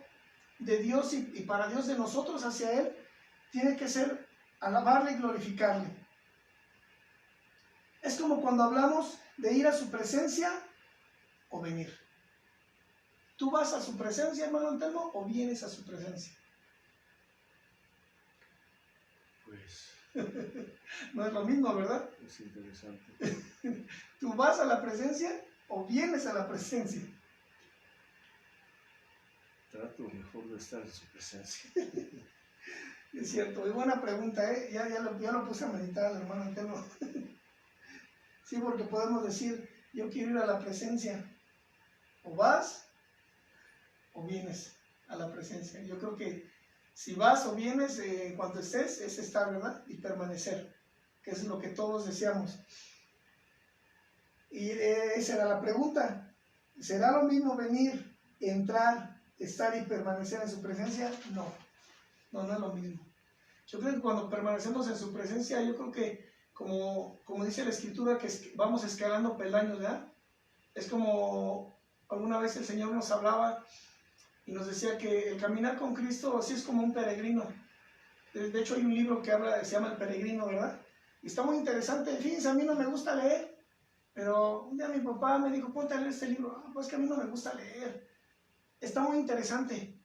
de Dios y para Dios de nosotros hacia Él tiene que ser alabarle y glorificarle. Es como cuando hablamos de ir a su presencia o venir. ¿Tú vas a su presencia, hermano Antelmo, o vienes a su presencia? Pues no es lo mismo, ¿verdad? es interesante. ¿Tú vas a la presencia o vienes a la presencia? Trato mejor de estar en su presencia. Es cierto, es buena pregunta, ¿eh? Ya lo puse a meditar al hermano Antelmo. Sí, porque podemos decir, yo quiero ir a la presencia. O vas o vienes a la presencia. Yo creo que si vas o vienes, en cuanto estés, es estar, ¿verdad? Y permanecer, que es lo que todos deseamos. Y esa era la pregunta. ¿Será lo mismo venir, entrar, estar y permanecer en su presencia? No es lo mismo. Yo creo que cuando permanecemos en su presencia, yo creo que, como dice la Escritura, que vamos escalando peldaños, ¿verdad? Es como alguna vez el Señor nos hablaba y nos decía que el caminar con Cristo así es como un peregrino. De hecho, hay un libro que se llama El Peregrino, ¿verdad? Y está muy interesante. Fíjense, a mí no me gusta leer, pero un día mi papá me dijo, ponte a leer este libro. Pues que a mí no me gusta leer. Está muy interesante.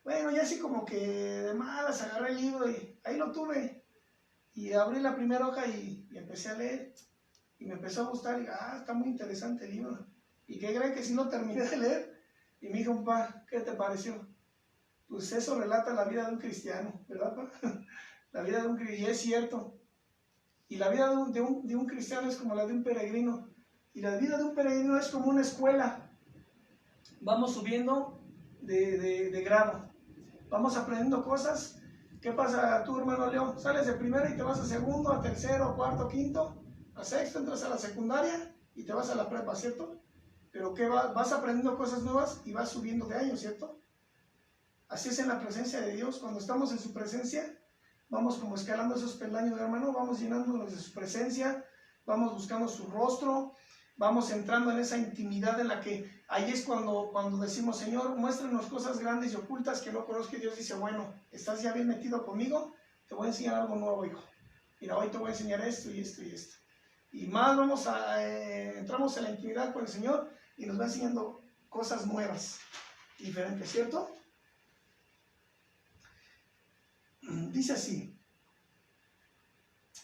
Bueno, ya así como que de malas agarré el libro y ahí lo tuve. Y abrí la primera hoja y empecé a leer. Y me empezó a gustar. Y está muy interesante el libro. ¿Y qué creen? Que si no terminé de leer. Y me dijo, papá, ¿qué te pareció? Pues eso relata la vida de un cristiano, ¿verdad, papá? La vida de un cristiano. Y es cierto. Y la vida de un cristiano es como la de un peregrino. Y la vida de un peregrino es como una escuela. Vamos subiendo de grado. Vamos aprendiendo cosas. ¿Qué pasa tú, hermano Leo? Sales de primero y te vas a segundo, a tercero, a cuarto, quinto, a sexto, entras a la secundaria y te vas a la prepa, ¿cierto? Pero ¿qué vas aprendiendo cosas nuevas y vas subiendo de años, ¿cierto? Así es en la presencia de Dios. Cuando estamos en su presencia, vamos como escalando esos peldaños, hermano, vamos llenándonos de su presencia, vamos buscando su rostro, vamos entrando en esa intimidad en la que ahí es cuando decimos, Señor, muéstranos cosas grandes y ocultas que no conozco. Y Dios dice, bueno, estás ya bien metido conmigo, te voy a enseñar algo nuevo, hijo. Mira, hoy te voy a enseñar esto y esto y esto. Y más entramos en la intimidad con el Señor y nos va enseñando cosas nuevas, diferentes, ¿cierto? Dice así.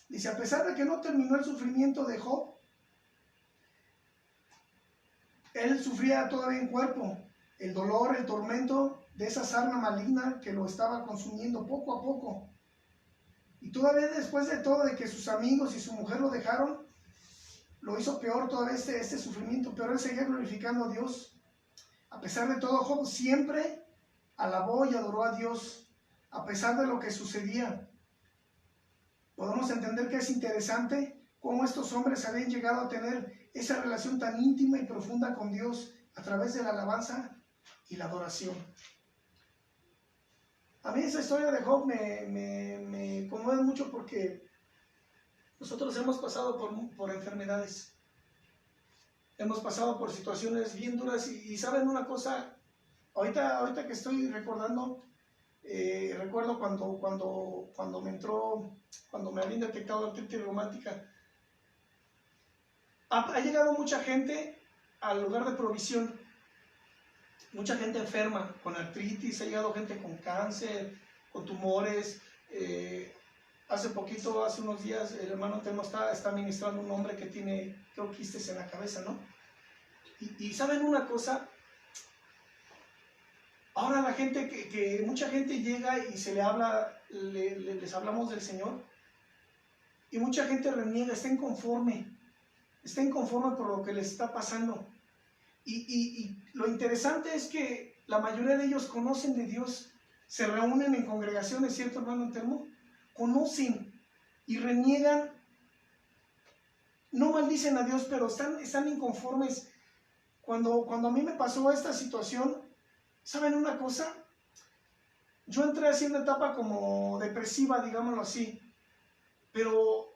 Dice, a pesar de que no terminó el sufrimiento de Job, él sufría todavía en cuerpo el dolor, el tormento de esa sarna maligna que lo estaba consumiendo poco a poco. Y todavía después de todo, de que sus amigos y su mujer lo dejaron, lo hizo peor todavía este sufrimiento, pero él seguía glorificando a Dios. A pesar de todo, Job siempre alabó y adoró a Dios, a pesar de lo que sucedía. Podemos entender que es interesante cómo estos hombres habían llegado a tener esa relación tan íntima y profunda con Dios a través de la alabanza y la adoración. A mí esa historia de Job me conmueve mucho porque nosotros hemos pasado por enfermedades, hemos pasado por situaciones bien duras y ¿saben una cosa? Ahorita que estoy recordando, recuerdo cuando me habían detectado artritis reumática. Ha llegado mucha gente al lugar de provisión, mucha gente enferma con artritis, ha llegado gente con cáncer, con tumores. Hace unos días, el hermano Telmo está ministrando a un hombre que tiene, creo, quistes en la cabeza, ¿no? Y ¿saben una cosa? Ahora la gente, mucha gente llega y se le habla, les hablamos del Señor, y mucha gente reniega, está inconforme por lo que les está pasando. Y lo interesante es que la mayoría de ellos conocen de Dios, se reúnen en congregaciones, ¿cierto, hermano Telmo? Conocen y reniegan, no maldicen a Dios, pero están inconformes. Cuando a mí me pasó esta situación, ¿saben una cosa? Yo entré así en una etapa como depresiva, digámoslo así, pero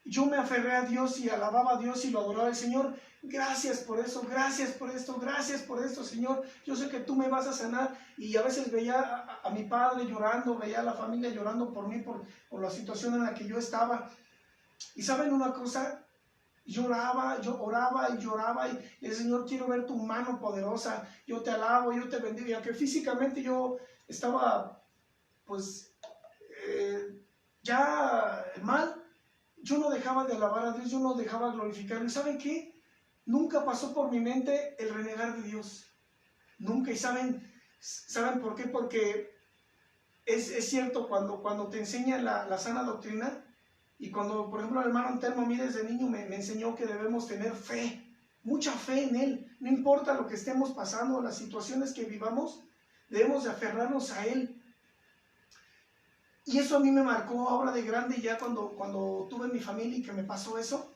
yo me aferré a Dios y alababa a Dios y lo adoraba al Señor. Gracias por eso, gracias por esto, gracias por esto, Señor. Yo sé que tú me vas a sanar. Y a veces veía a mi padre llorando, veía a la familia llorando por mí, por la situación en la que yo estaba. Y ¿saben una cosa? Yo oraba y lloraba y el Señor, quiero ver tu mano poderosa, yo te alabo, yo te bendigo. Y aunque físicamente yo estaba pues ya mal, yo no dejaba de alabar a Dios, yo no dejaba de glorificarlo. ¿Y saben qué? Nunca pasó por mi mente el renegar de Dios. Nunca. ¿Y saben por qué? Porque es cierto, cuando te enseñan la sana doctrina, y cuando, por ejemplo, el hermano Antelmo a mí desde niño me enseñó que debemos tener fe, mucha fe en Él. No importa lo que estemos pasando, las situaciones que vivamos, debemos de aferrarnos a Él. Y eso a mí me marcó ahora de grande, ya cuando tuve mi familia y que me pasó eso,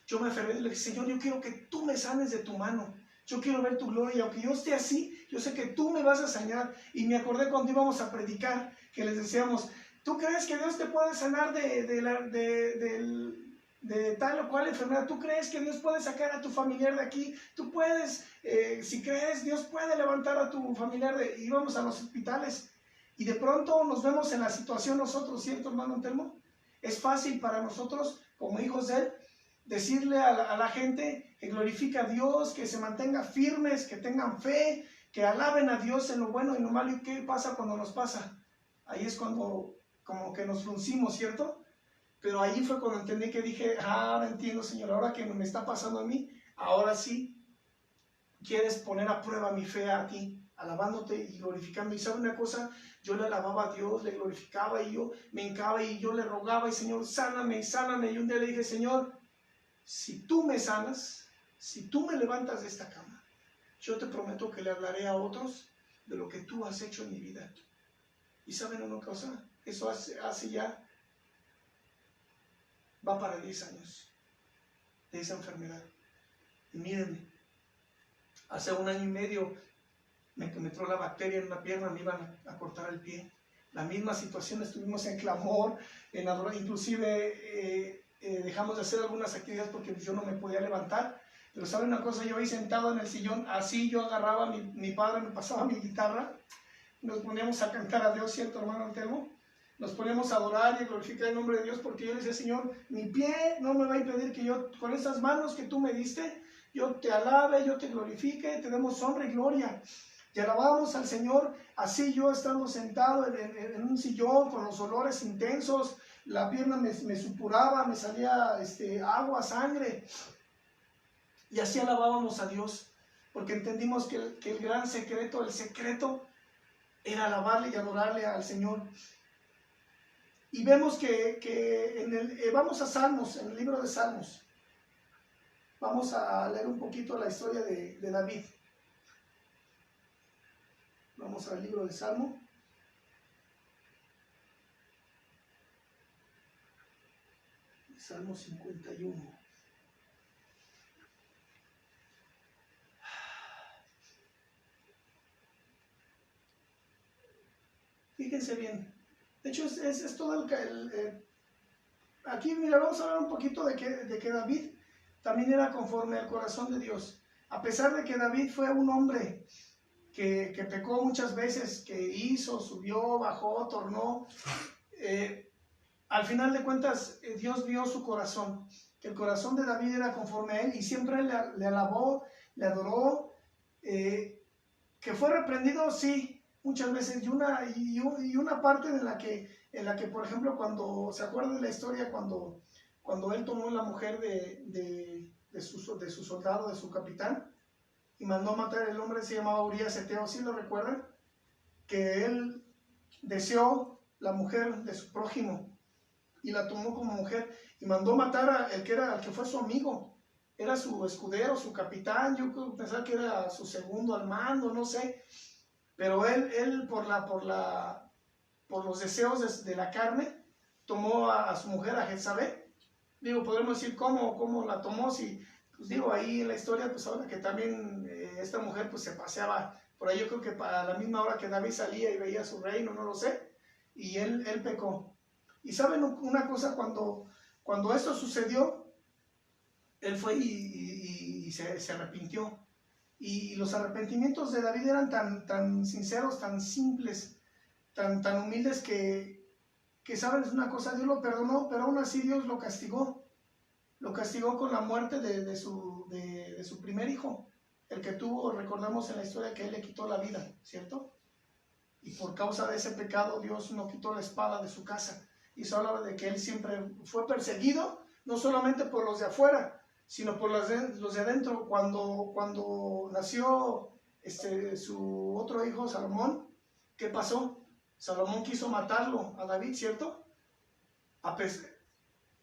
yo me aferré y le dije, Señor, yo quiero que tú me sanes de tu mano, yo quiero ver tu gloria, y aunque yo esté así, yo sé que tú me vas a sanar. Y me acordé cuando íbamos a predicar, que les decíamos, ¿tú crees que Dios te puede sanar de tal o cual enfermedad? ¿Tú crees que Dios puede sacar a tu familiar de aquí? Tú puedes, si crees, Dios puede levantar a tu familiar íbamos a los hospitales. Y de pronto nos vemos en la situación nosotros, ¿cierto, hermano Antelmo? Es fácil para nosotros, como hijos de Él, decirle a la gente que glorifica a Dios, que se mantenga firmes, que tengan fe, que alaben a Dios en lo bueno y lo malo. ¿Y qué pasa cuando nos pasa? Ahí es cuando como que nos fruncimos, ¿cierto? Pero ahí fue cuando entendí, que dije, ahora entiendo, Señor, ahora que me está pasando a mí, ahora sí quieres poner a prueba mi fe a ti, alabándote y glorificando. Y ¿sabe una cosa? Yo le alababa a Dios, le glorificaba, y yo me hincaba y yo le rogaba, y Señor, sáname, sáname. Y un día le dije, Señor, si tú me sanas, si tú me levantas de esta cama, yo te prometo que le hablaré a otros de lo que tú has hecho en mi vida. Y ¿saben una cosa? Eso hace ya, va para 10 años de esa enfermedad. Y mírenme, hace 1 año y medio me entró la bacteria en una pierna, me iban a cortar el pie. La misma situación, estuvimos en clamor, en adoración, inclusive dejamos de hacer algunas actividades porque yo no me podía levantar. Pero ¿saben una cosa? Yo ahí sentado en el sillón, así yo agarraba, mi padre me pasaba mi guitarra, nos poníamos a cantar a Dios, ¿cierto, hermano Antelmo? Nos poníamos a adorar y a glorificar el nombre de Dios, porque yo le decía, Señor, mi pie no me va a impedir que yo, con esas manos que tú me diste, yo te alabe, yo te glorifique, te demos honra y gloria. Y alabábamos al Señor, así yo estando sentado en un sillón con los olores intensos, la pierna me supuraba, me salía agua, sangre. Y así alabábamos a Dios, porque entendimos que el gran secreto, el secreto, era alabarle y adorarle al Señor. Y vemos que vamos a Salmos, en el libro de Salmos. Vamos a leer un poquito la historia de David. Vamos al libro de Salmo. Salmo 51. Fíjense bien. De hecho, es todo aquí, mira, vamos a hablar un poquito de que David también era conforme al corazón de Dios. A pesar de que David fue un hombre que pecó muchas veces, que hizo, subió, bajó, tornó, al final de cuentas Dios vio su corazón, que el corazón de David era conforme a él y siempre le alabó, le adoró, que fue reprendido, sí, muchas veces, y una parte en la que, por ejemplo, cuando se acuerda de la historia, cuando él tomó la mujer de su soldado, de su capitán, y mandó matar, el hombre se llamaba Urías Eteo, ¿sí lo recuerdan? Que él deseó la mujer de su prójimo y la tomó como mujer y mandó matar al que fue su amigo, era su escudero, su capitán. Yo creo pensar que era su segundo al mando, no sé, pero él por los deseos de la carne tomó a su mujer, a Jezabel. Digo, podemos decir cómo la tomó, si pues digo, ahí en la historia pues habla que también esta mujer pues se paseaba por ahí, yo creo que para la misma hora que David salía y veía su reino, no lo sé, y él pecó. Y saben una cosa, cuando esto sucedió, él fue y se arrepintió. Y los arrepentimientos de David eran tan sinceros, tan simples, tan humildes que sabes una cosa, Dios lo perdonó, pero aún así Dios lo castigó. Lo castigó con la muerte de su primer hijo, el que tuvo, recordamos en la historia que él le quitó la vida, ¿cierto? Y por causa de ese pecado Dios no quitó la espada de su casa. Y eso habla de que él siempre fue perseguido, no solamente por los de afuera, sino por los de adentro. Cuando nació su otro hijo, Salomón, ¿qué pasó? Salomón quiso matarlo a David, ¿cierto?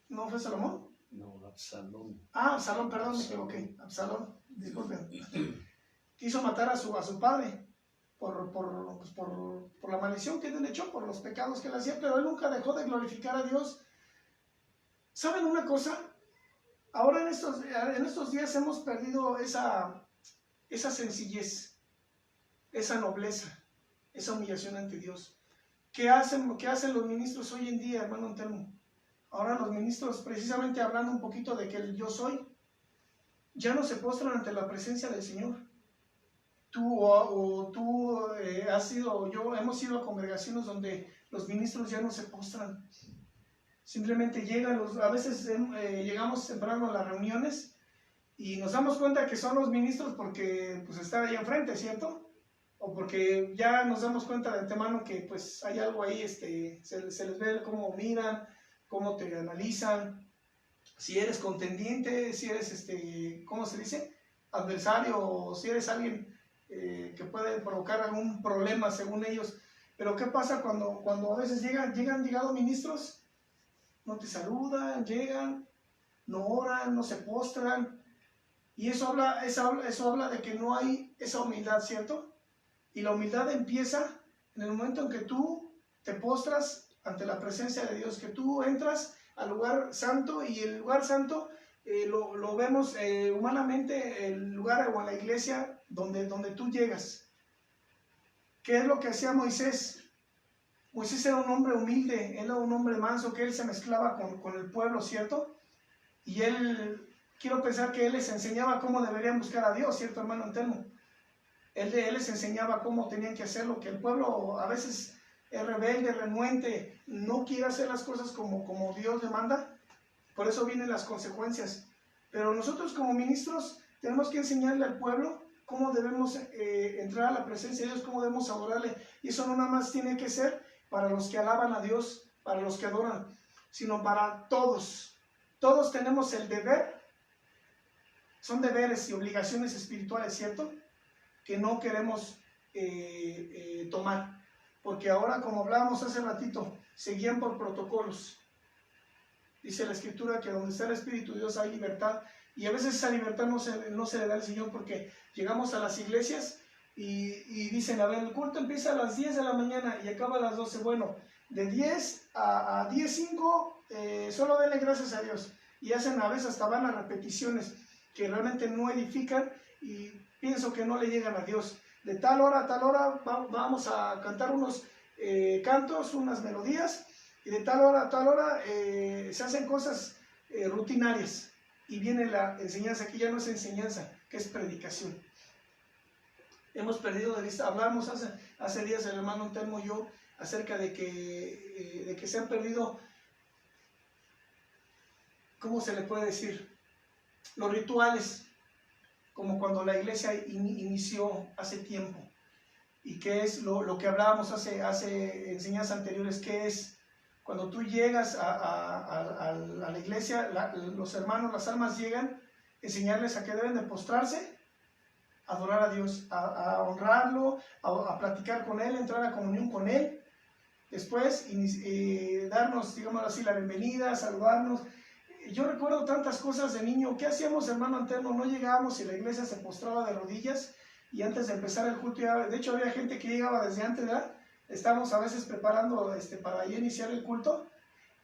¿No fue Salomón? No, Absalón. Absalón, perdón, me equivoqué. Absalón, disculpen. Quiso matar a su padre por la maldición que él echó, por los pecados que él hacía, pero él nunca dejó de glorificar a Dios. ¿Saben una cosa? Ahora en estos días hemos perdido esa sencillez, esa nobleza, esa humillación ante Dios. ¿Qué hacen los ministros hoy en día, hermano Antelmo? Ahora los ministros, precisamente hablando un poquito de que el yo soy, ya no se postran ante la presencia del Señor. Hemos ido a congregaciones donde los ministros ya no se postran. Simplemente llegan, a veces llegamos temprano a las reuniones y nos damos cuenta que son los ministros porque pues están ahí enfrente, ¿cierto? O porque ya nos damos cuenta de antemano que pues hay algo ahí, se les ve cómo miran, cómo te analizan, si eres contendiente, si eres, ¿cómo se dice? Adversario, o si eres alguien que puede provocar algún problema según ellos. Pero ¿qué pasa cuando a veces llegan ministros? No te saludan, llegan, no oran, no se postran, y eso habla de que no hay esa humildad, ¿cierto? Y la humildad empieza en el momento en que tú te postras ante la presencia de Dios, que tú entras al lugar santo, y el lugar santo lo vemos humanamente, el lugar o en la iglesia donde tú llegas. ¿Qué es lo que hacía Moisés? Moisés era un hombre humilde, él era un hombre manso, que él se mezclaba con el pueblo, ¿cierto? Y quiero pensar que él les enseñaba cómo deberían buscar a Dios, ¿cierto, hermano Antelmo? Él les enseñaba cómo tenían que hacerlo, que el pueblo a veces es rebelde, renuente, no quiere hacer las cosas como Dios le manda, por eso vienen las consecuencias. Pero nosotros como ministros tenemos que enseñarle al pueblo cómo debemos entrar a la presencia de Dios, cómo debemos adorarle, y eso no nada más tiene que ser para los que alaban a Dios, para los que adoran, sino para todos. Todos tenemos el deber, son deberes y obligaciones espirituales, ¿cierto? Que no queremos tomar, porque ahora, como hablábamos hace ratito, se guían por protocolos. Dice la Escritura que donde está el Espíritu de Dios hay libertad, y a veces esa libertad no se le da al Señor, porque llegamos a las iglesias y dicen, a ver, el culto empieza a las 10 de la mañana y acaba a las 12. Bueno, de 10 a 10:05 solo denle gracias a Dios, y hacen a veces hasta van a repeticiones que realmente no edifican, y pienso que no le llegan a Dios. De tal hora a tal hora vamos a cantar unos cantos, unas melodías, y de tal hora a tal hora se hacen cosas rutinarias, y viene la enseñanza, que ya no es enseñanza, que es predicación. Hemos perdido de vista, hablamos hace días el hermano Antelmo y yo acerca de que se han perdido, ¿cómo se le puede decir? Los rituales, como cuando la iglesia inició hace tiempo, y que es lo que hablábamos hace enseñanzas anteriores, que es cuando tú llegas a la iglesia, los hermanos, las almas llegan, enseñarles a que deben de postrarse, adorar a Dios, a honrarlo, a platicar con Él, entrar a comunión con Él, después darnos, digamos así, la bienvenida, saludarnos. Yo recuerdo tantas cosas de niño. ¿Qué hacíamos, hermano Antelmo? No llegábamos y la iglesia se postraba de rodillas, y antes de empezar el culto, de hecho había gente que llegaba desde antes, ¿verdad? Estábamos a veces preparando para ya iniciar el culto,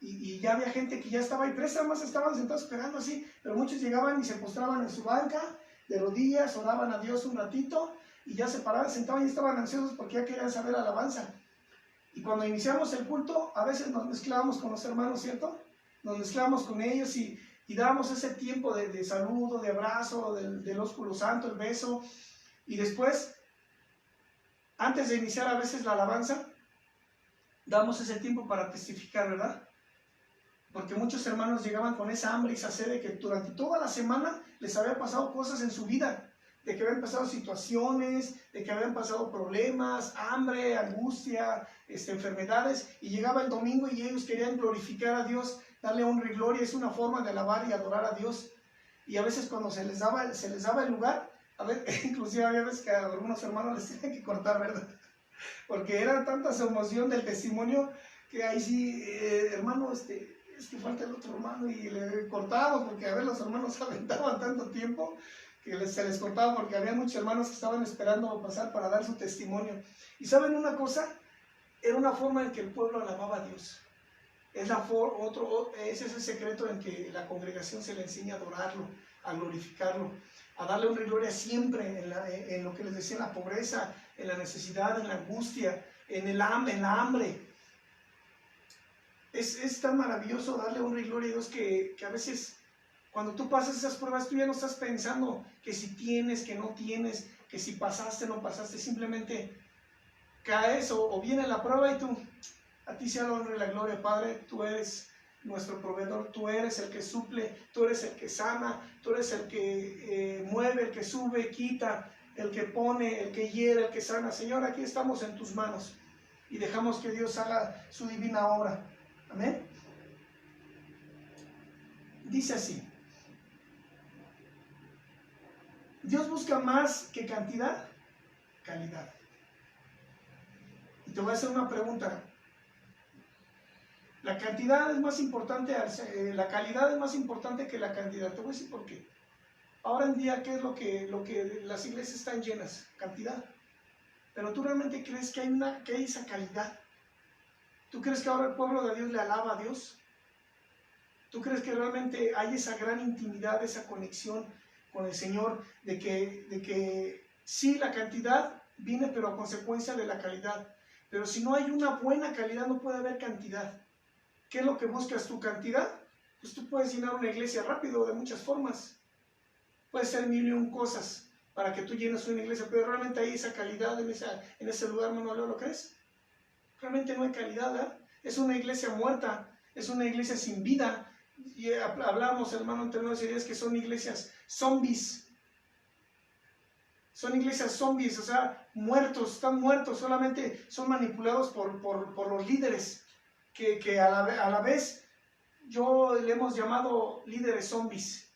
y ya había gente que ya estaba ahí, 3 almas estaban sentados esperando así, pero muchos llegaban y se postraban en su banca, de rodillas, oraban a Dios un ratito, y ya se paraban, sentaban y estaban ansiosos porque ya querían saber alabanza. Y cuando iniciamos el culto, a veces nos mezclábamos con los hermanos, ¿cierto? Nos mezclábamos con ellos y dábamos ese tiempo de saludo, de abrazo, del ósculo santo, el beso, y después, antes de iniciar a veces la alabanza, damos ese tiempo para testificar, ¿verdad? Porque muchos hermanos llegaban con esa hambre y esa sed de que durante toda la semana les había pasado cosas en su vida, de que habían pasado situaciones, de que habían pasado problemas, hambre, angustia, enfermedades, y llegaba el domingo y ellos querían glorificar a Dios, darle honra y gloria. Es una forma de alabar y adorar a Dios. Y a veces cuando se les daba el lugar, a ver, inclusive había veces que a algunos hermanos les tenían que cortar, ¿verdad? Porque era tanta su emoción del testimonio que ahí sí, hermano, es que falta el otro hermano, y le cortábamos porque a ver, los hermanos aventaban tanto tiempo que se les cortaba, porque había muchos hermanos que estaban esperando pasar para dar su testimonio. Y ¿saben una cosa? Era una forma en que el pueblo alababa a Dios. Ese es el secreto en que la congregación se le enseña a adorarlo, a glorificarlo, a darle honra y gloria siempre en lo que les decía, en la pobreza, en la necesidad, en la angustia, en la hambre. Es tan maravilloso darle honra y gloria a Dios que a veces cuando tú pasas esas pruebas, tú ya no estás pensando que si tienes, que no tienes, que si pasaste, no pasaste, simplemente caes o viene la prueba y a ti sea la honra y la gloria, Padre. Tú eres nuestro proveedor, tú eres el que suple, tú eres el que sana, tú eres el que mueve, el que sube, quita, el que pone, el que hiere, el que sana. Señor, aquí estamos en tus manos y dejamos que Dios haga su divina obra. Amén. Dice así: Dios busca más que cantidad, calidad. Y te voy a hacer una pregunta. La cantidad es más importante, la calidad es más importante que la cantidad. Te voy a decir por qué. Ahora en día, ¿qué es lo que las iglesias están llenas? Cantidad. Pero ¿tú realmente crees que hay esa calidad? ¿Tú crees que ahora el pueblo de Dios le alaba a Dios? ¿Tú crees que realmente hay esa gran intimidad, esa conexión con el Señor, de que sí, la cantidad viene pero a consecuencia de la calidad? Pero si no hay una buena calidad, no puede haber cantidad. ¿Qué es lo que buscas tu cantidad? Pues tú puedes llenar una iglesia rápido de muchas formas. Puedes hacer 1001 cosas para que tú llenes una iglesia, pero realmente hay esa calidad en ese lugar, ¿no lo crees? Realmente no hay calidad, ¿verdad? Es una iglesia muerta, es una iglesia sin vida. Y hablamos, hermano, entre unos días que son iglesias zombies. Son iglesias zombies, o sea, muertos, están muertos, solamente son manipulados por los líderes, que a la vez yo le hemos llamado líderes zombies,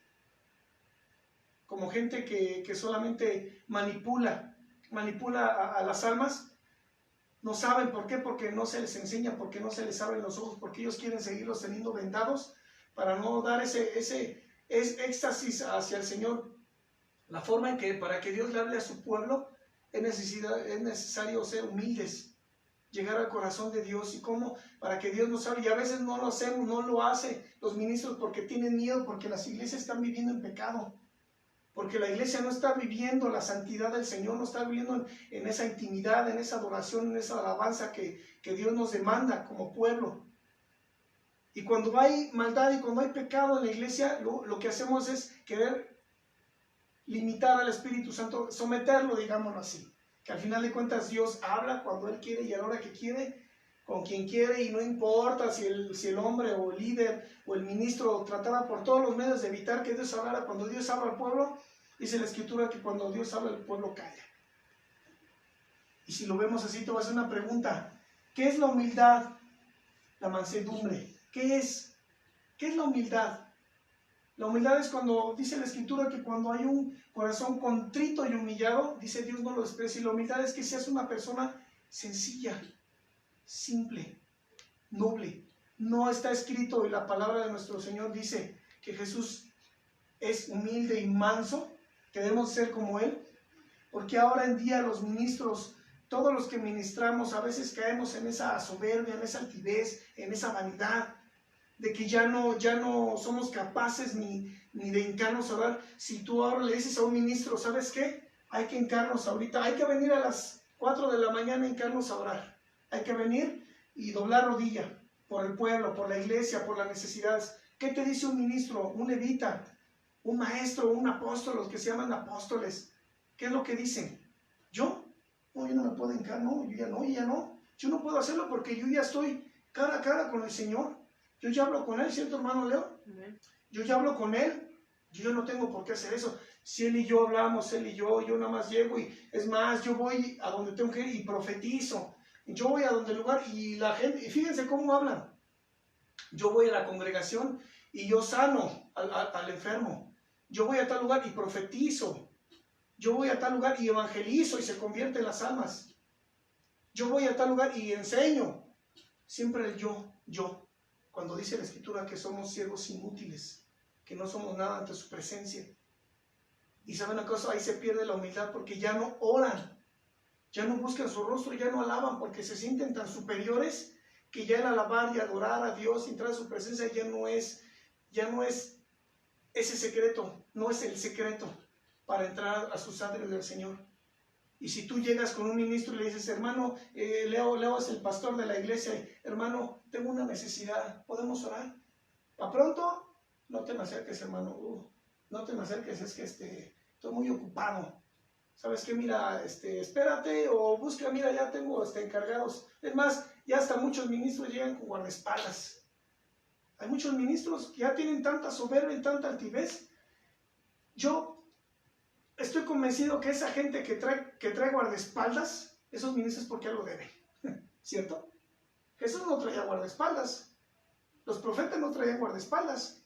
como gente que solamente manipula a las almas. No saben por qué, porque no se les enseña, porque no se les abren los ojos, porque ellos quieren seguirlos teniendo vendados, para no dar ese éxtasis hacia el Señor. La forma en que para que Dios le hable a su pueblo es necesario ser humildes, llegar al corazón de Dios. Y cómo para que Dios nos hable, y a veces no lo hacemos, no lo hacen los ministros porque tienen miedo, porque las iglesias están viviendo en pecado, porque la iglesia no está viviendo la santidad del Señor, no está viviendo en esa intimidad, en esa adoración, en esa alabanza que Dios nos demanda como pueblo. Y cuando hay maldad y cuando hay pecado en la iglesia, lo que hacemos es querer limitar al Espíritu Santo, someterlo, digámoslo así. Que al final de cuentas Dios habla cuando Él quiere y a la hora que quiere, con quien quiere, y no importa si el hombre o el líder o el ministro trataba por todos los medios de evitar que Dios hablara. Cuando Dios habla al pueblo, dice la Escritura que cuando Dios habla el pueblo calla. Y si lo vemos así, te voy a hacer una pregunta. ¿Qué es la humildad? La mansedumbre. ¿Qué es? ¿Qué es la humildad? La humildad es cuando, dice la Escritura, que cuando hay un corazón contrito y humillado, dice Dios no lo desprecia. Y la humildad es que seas una persona sencilla, simple, noble. No está escrito, y la palabra de nuestro Señor dice que Jesús es humilde y manso, que debemos ser como Él, porque ahora en día los ministros, todos los que ministramos, a veces caemos en esa soberbia, en esa altivez, en esa vanidad, de que ya no somos capaces ni de hincarnos a orar. Si tú ahora le dices a un ministro, ¿sabes qué? Hay que hincarnos ahorita, hay que venir a las 4 de la mañana a hincarnos a orar. Hay que venir y doblar rodilla por el pueblo, por la iglesia, por las necesidades. ¿Qué te dice un ministro, un levita, un maestro, un apóstol, los que se llaman apóstoles? ¿Qué es lo que dicen? ¿Yo? No, yo no me puedo hincar, no, yo ya no. Yo no puedo hacerlo porque yo ya estoy cara a cara con el Señor. Yo ya hablo con Él, ¿cierto, hermano Leo? Yo ya hablo con Él. Yo no tengo por qué hacer eso. Si Él y yo hablamos, Él y yo nada más llego y es más, yo voy a donde tengo que ir y profetizo. Yo voy a donde el lugar y la gente, y fíjense cómo hablan. Yo voy a la congregación y yo sano al enfermo. Yo voy a tal lugar y profetizo. Yo voy a tal lugar y evangelizo y se convierten las almas. Yo voy a tal lugar y enseño. Siempre el yo. Cuando dice la Escritura que somos siervos inútiles, que no somos nada ante su presencia. Y saben una cosa, ahí se pierde la humildad porque ya no oran, ya no buscan su rostro, ya no alaban porque se sienten tan superiores que ya el alabar y adorar a Dios, entrar a su presencia ya no es ese secreto, no es el secreto para entrar a sus atrios del Señor. Y si tú llegas con un ministro y le dices, hermano, Leo es el pastor de la iglesia, hermano, tengo una necesidad, ¿podemos orar? ¿Para pronto? No te me acerques, hermano, no te me acerques, es que estoy muy ocupado. ¿Sabes qué? Mira, espérate o busca, mira, ya tengo encargados. Es más, ya hasta muchos ministros llegan con guardaespaldas. Hay muchos ministros que ya tienen tanta soberbia y tanta altivez. Yo estoy convencido que esa gente que trae guardaespaldas, esos ministros porque algo deben, ¿cierto? Jesús no traía guardaespaldas, los profetas no traían guardaespaldas,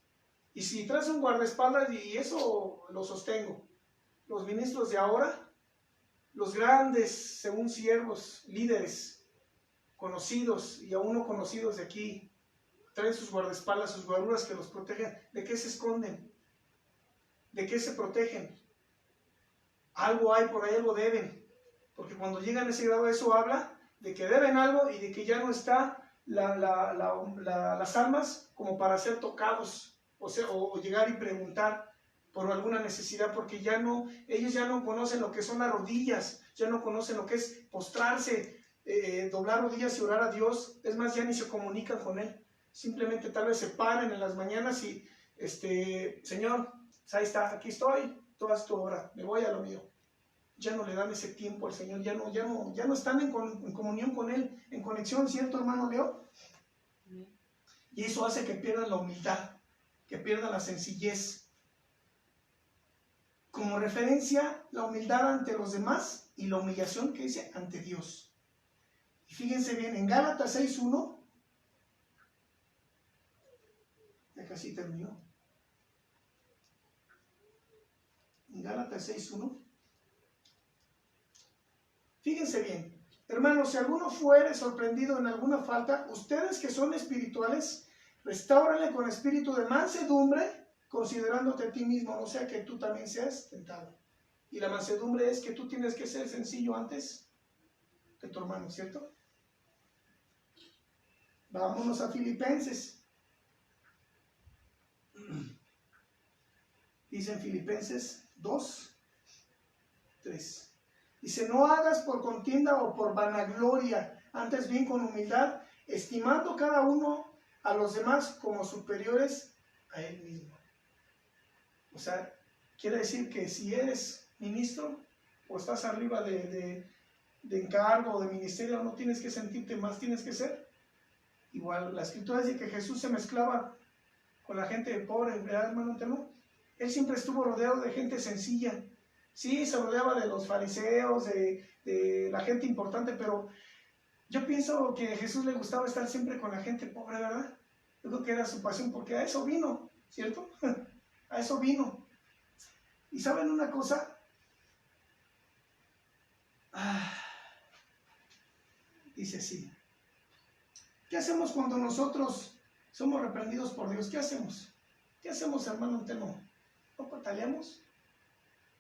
y si traes un guardaespaldas, y eso lo sostengo, los ministros de ahora, los grandes, según siervos, líderes, conocidos y aún no conocidos de aquí, traen sus guardaespaldas, sus guaruras que los protegen. ¿De qué se esconden? ¿De qué se protegen? Algo hay por ahí, algo deben, porque cuando llegan a ese grado, eso habla de que deben algo y de que ya no está las almas como para ser tocados, o llegar y preguntar por alguna necesidad, porque ellos ya no conocen lo que son las rodillas, ya no conocen lo que es postrarse, doblar rodillas y orar a Dios. Es más, ya ni se comunican con Él, simplemente tal vez se paran en las mañanas y, Señor, ahí está, aquí estoy, tú haz tu obra, me voy a lo mío. Ya no le dan ese tiempo al Señor, ya no están en comunión con Él, en conexión, ¿cierto, hermano Leo? Y eso hace que pierdan la humildad, que pierdan la sencillez. Como referencia, la humildad ante los demás y la humillación que dice ante Dios. Y fíjense bien, en Gálatas 6:1, ya casi terminó. En Gálatas 6:1, fíjense bien, hermanos, si alguno fuere sorprendido en alguna falta, ustedes que son espirituales, Restáurale con espíritu de mansedumbre, considerándote a ti mismo, no sea que tú también seas tentado. Y la mansedumbre es que tú tienes que ser sencillo antes que tu hermano, ¿cierto? Vámonos a Filipenses. Dice en Filipenses 2, 3. Dice, no hagas por contienda o por vanagloria, antes bien con humildad, estimando cada uno a los demás como superiores a él mismo. O sea, quiere decir que si eres ministro o estás arriba de encargo o de ministerio, no tienes que sentirte más, tienes que ser igual. La escritura dice que Jesús se mezclaba con la gente pobre, ¿verdad, hermano Antelo? Él siempre estuvo rodeado de gente sencilla. Sí, se rodeaba de los fariseos, de la gente importante, pero yo pienso que a Jesús le gustaba estar siempre con la gente pobre, ¿verdad? Yo creo que era su pasión, porque a eso vino, ¿cierto? A eso vino. ¿Y saben una cosa? Dice así. ¿Qué hacemos cuando nosotros somos reprendidos por Dios? ¿Qué hacemos? ¿Qué hacemos, hermano Antelo? ¿No pataleamos?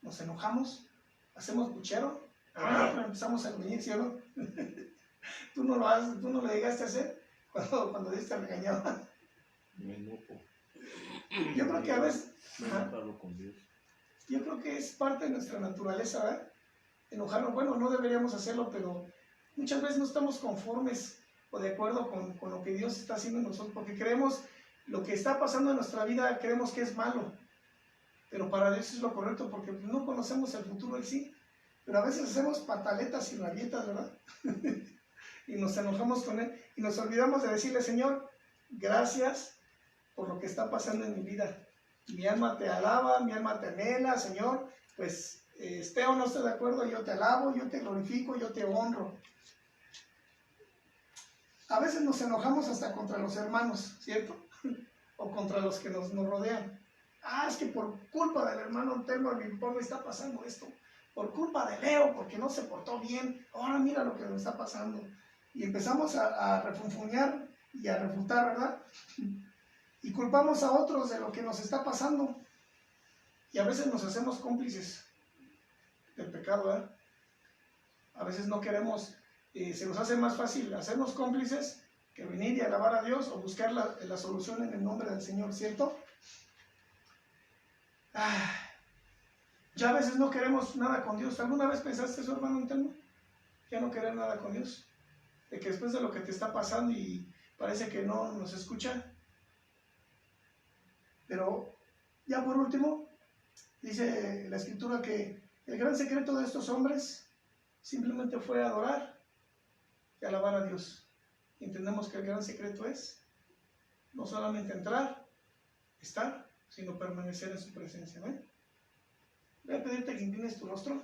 ¿Nos enojamos? ¿Hacemos puchero? Empezamos a gruñir, ¿sí o no? ¿Tú no lo haces? ¿Tú no lo llegaste a hacer cuando Dios te regañaba? Me enojo. Yo creo que a veces... Me enojo con Dios. Yo creo que es parte de nuestra naturaleza, ¿verdad? Enojarnos. Bueno, no deberíamos hacerlo, pero muchas veces no estamos conformes o de acuerdo con lo que Dios está haciendo en nosotros, porque creemos lo que está pasando en nuestra vida, creemos que es malo. Pero para Dios es lo correcto, porque no conocemos el futuro en sí. Pero a veces hacemos pataletas y rabietas, ¿verdad? Y nos enojamos con Él y nos olvidamos de decirle, Señor, gracias por lo que está pasando en mi vida. Mi alma te alaba, mi alma te anhela, Señor. Pues esté o no esté de acuerdo, yo te alabo, yo te glorifico, yo te honro. A veces nos enojamos hasta contra los hermanos, ¿cierto? O contra los que nos rodean. Es que por culpa del hermano Antelo a mi pobre está pasando esto. Por culpa de Leo, porque no se portó bien. Ahora mira lo que nos está pasando. Y empezamos a refunfuñar y a refutar, ¿verdad? Y culpamos a otros de lo que nos está pasando. Y a veces nos hacemos cómplices del pecado, ¿verdad? A veces no queremos, se nos hace más fácil hacernos cómplices que venir y alabar a Dios o buscar la solución en el nombre del Señor, ¿cierto? Ya a veces no queremos nada con Dios. ¿Alguna vez pensaste eso, hermano Antelmo? Ya no querer nada con Dios. De que después de lo que te está pasando y parece que no nos escucha. Pero ya por último, dice la escritura que el gran secreto de estos hombres simplemente fue adorar y alabar a Dios. Y entendemos que el gran secreto es no solamente entrar, estar, sino permanecer en su presencia, ¿no? Voy a pedirte que inclines tu rostro.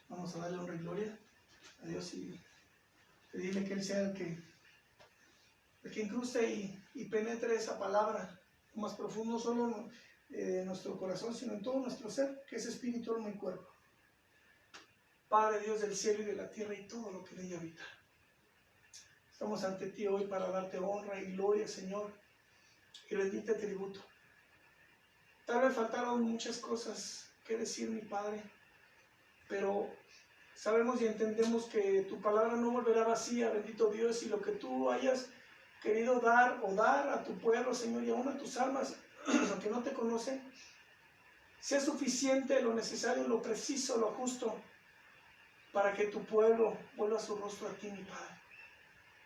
Vamos a darle honra y gloria a Dios y pedirle que Él sea el que incruste y penetre esa palabra lo más profundo, solo en nuestro corazón, sino en todo nuestro ser, que es espíritu, alma y cuerpo. Padre Dios del cielo y de la tierra y todo lo que en ella habita. Estamos ante ti hoy para darte honra y gloria, Señor, y rendirte tributo. Tal vez faltaron muchas cosas que decir, mi Padre, pero sabemos y entendemos que tu palabra no volverá vacía, bendito Dios, y lo que tú hayas querido dar a tu pueblo, Señor, y aún a tus almas, aunque no te conocen, sea suficiente, lo necesario, lo preciso, lo justo, para que tu pueblo vuelva su rostro a ti, mi Padre.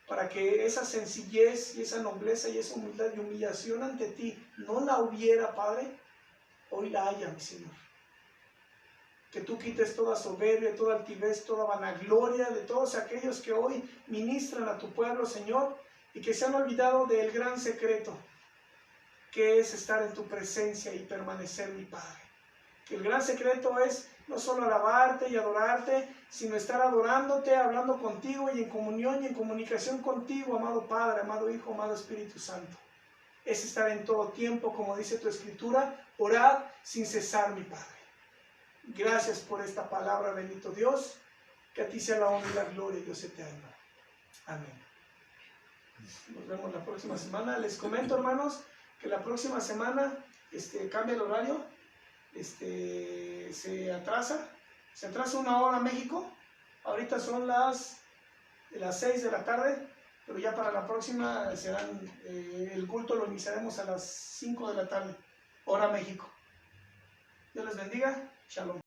Para que esa sencillez y esa nobleza y esa humildad y humillación ante ti no la hubiera, Padre, hoy la haya, mi Señor. Que tú quites toda soberbia, toda altivez, toda vanagloria de todos aquellos que hoy ministran a tu pueblo, Señor, y que se han olvidado del gran secreto, que es estar en tu presencia y permanecer, mi Padre. Que el gran secreto es no solo alabarte y adorarte, sino estar adorándote, hablando contigo y en comunión y en comunicación contigo, amado Padre, amado Hijo, amado Espíritu Santo. Es estar en todo tiempo, como dice tu Escritura, orad sin cesar, mi Padre. Gracias por esta palabra, bendito Dios, que a ti sea la honra y la gloria, Dios eterno. Amén. Nos vemos la próxima semana. Les comento, hermanos, que la próxima semana cambia el horario, se atrasa 1 hora México. Ahorita son las 6 de la tarde, pero ya para la próxima el culto lo iniciaremos a las 5 de la tarde, hora México. Dios les bendiga. Shalom.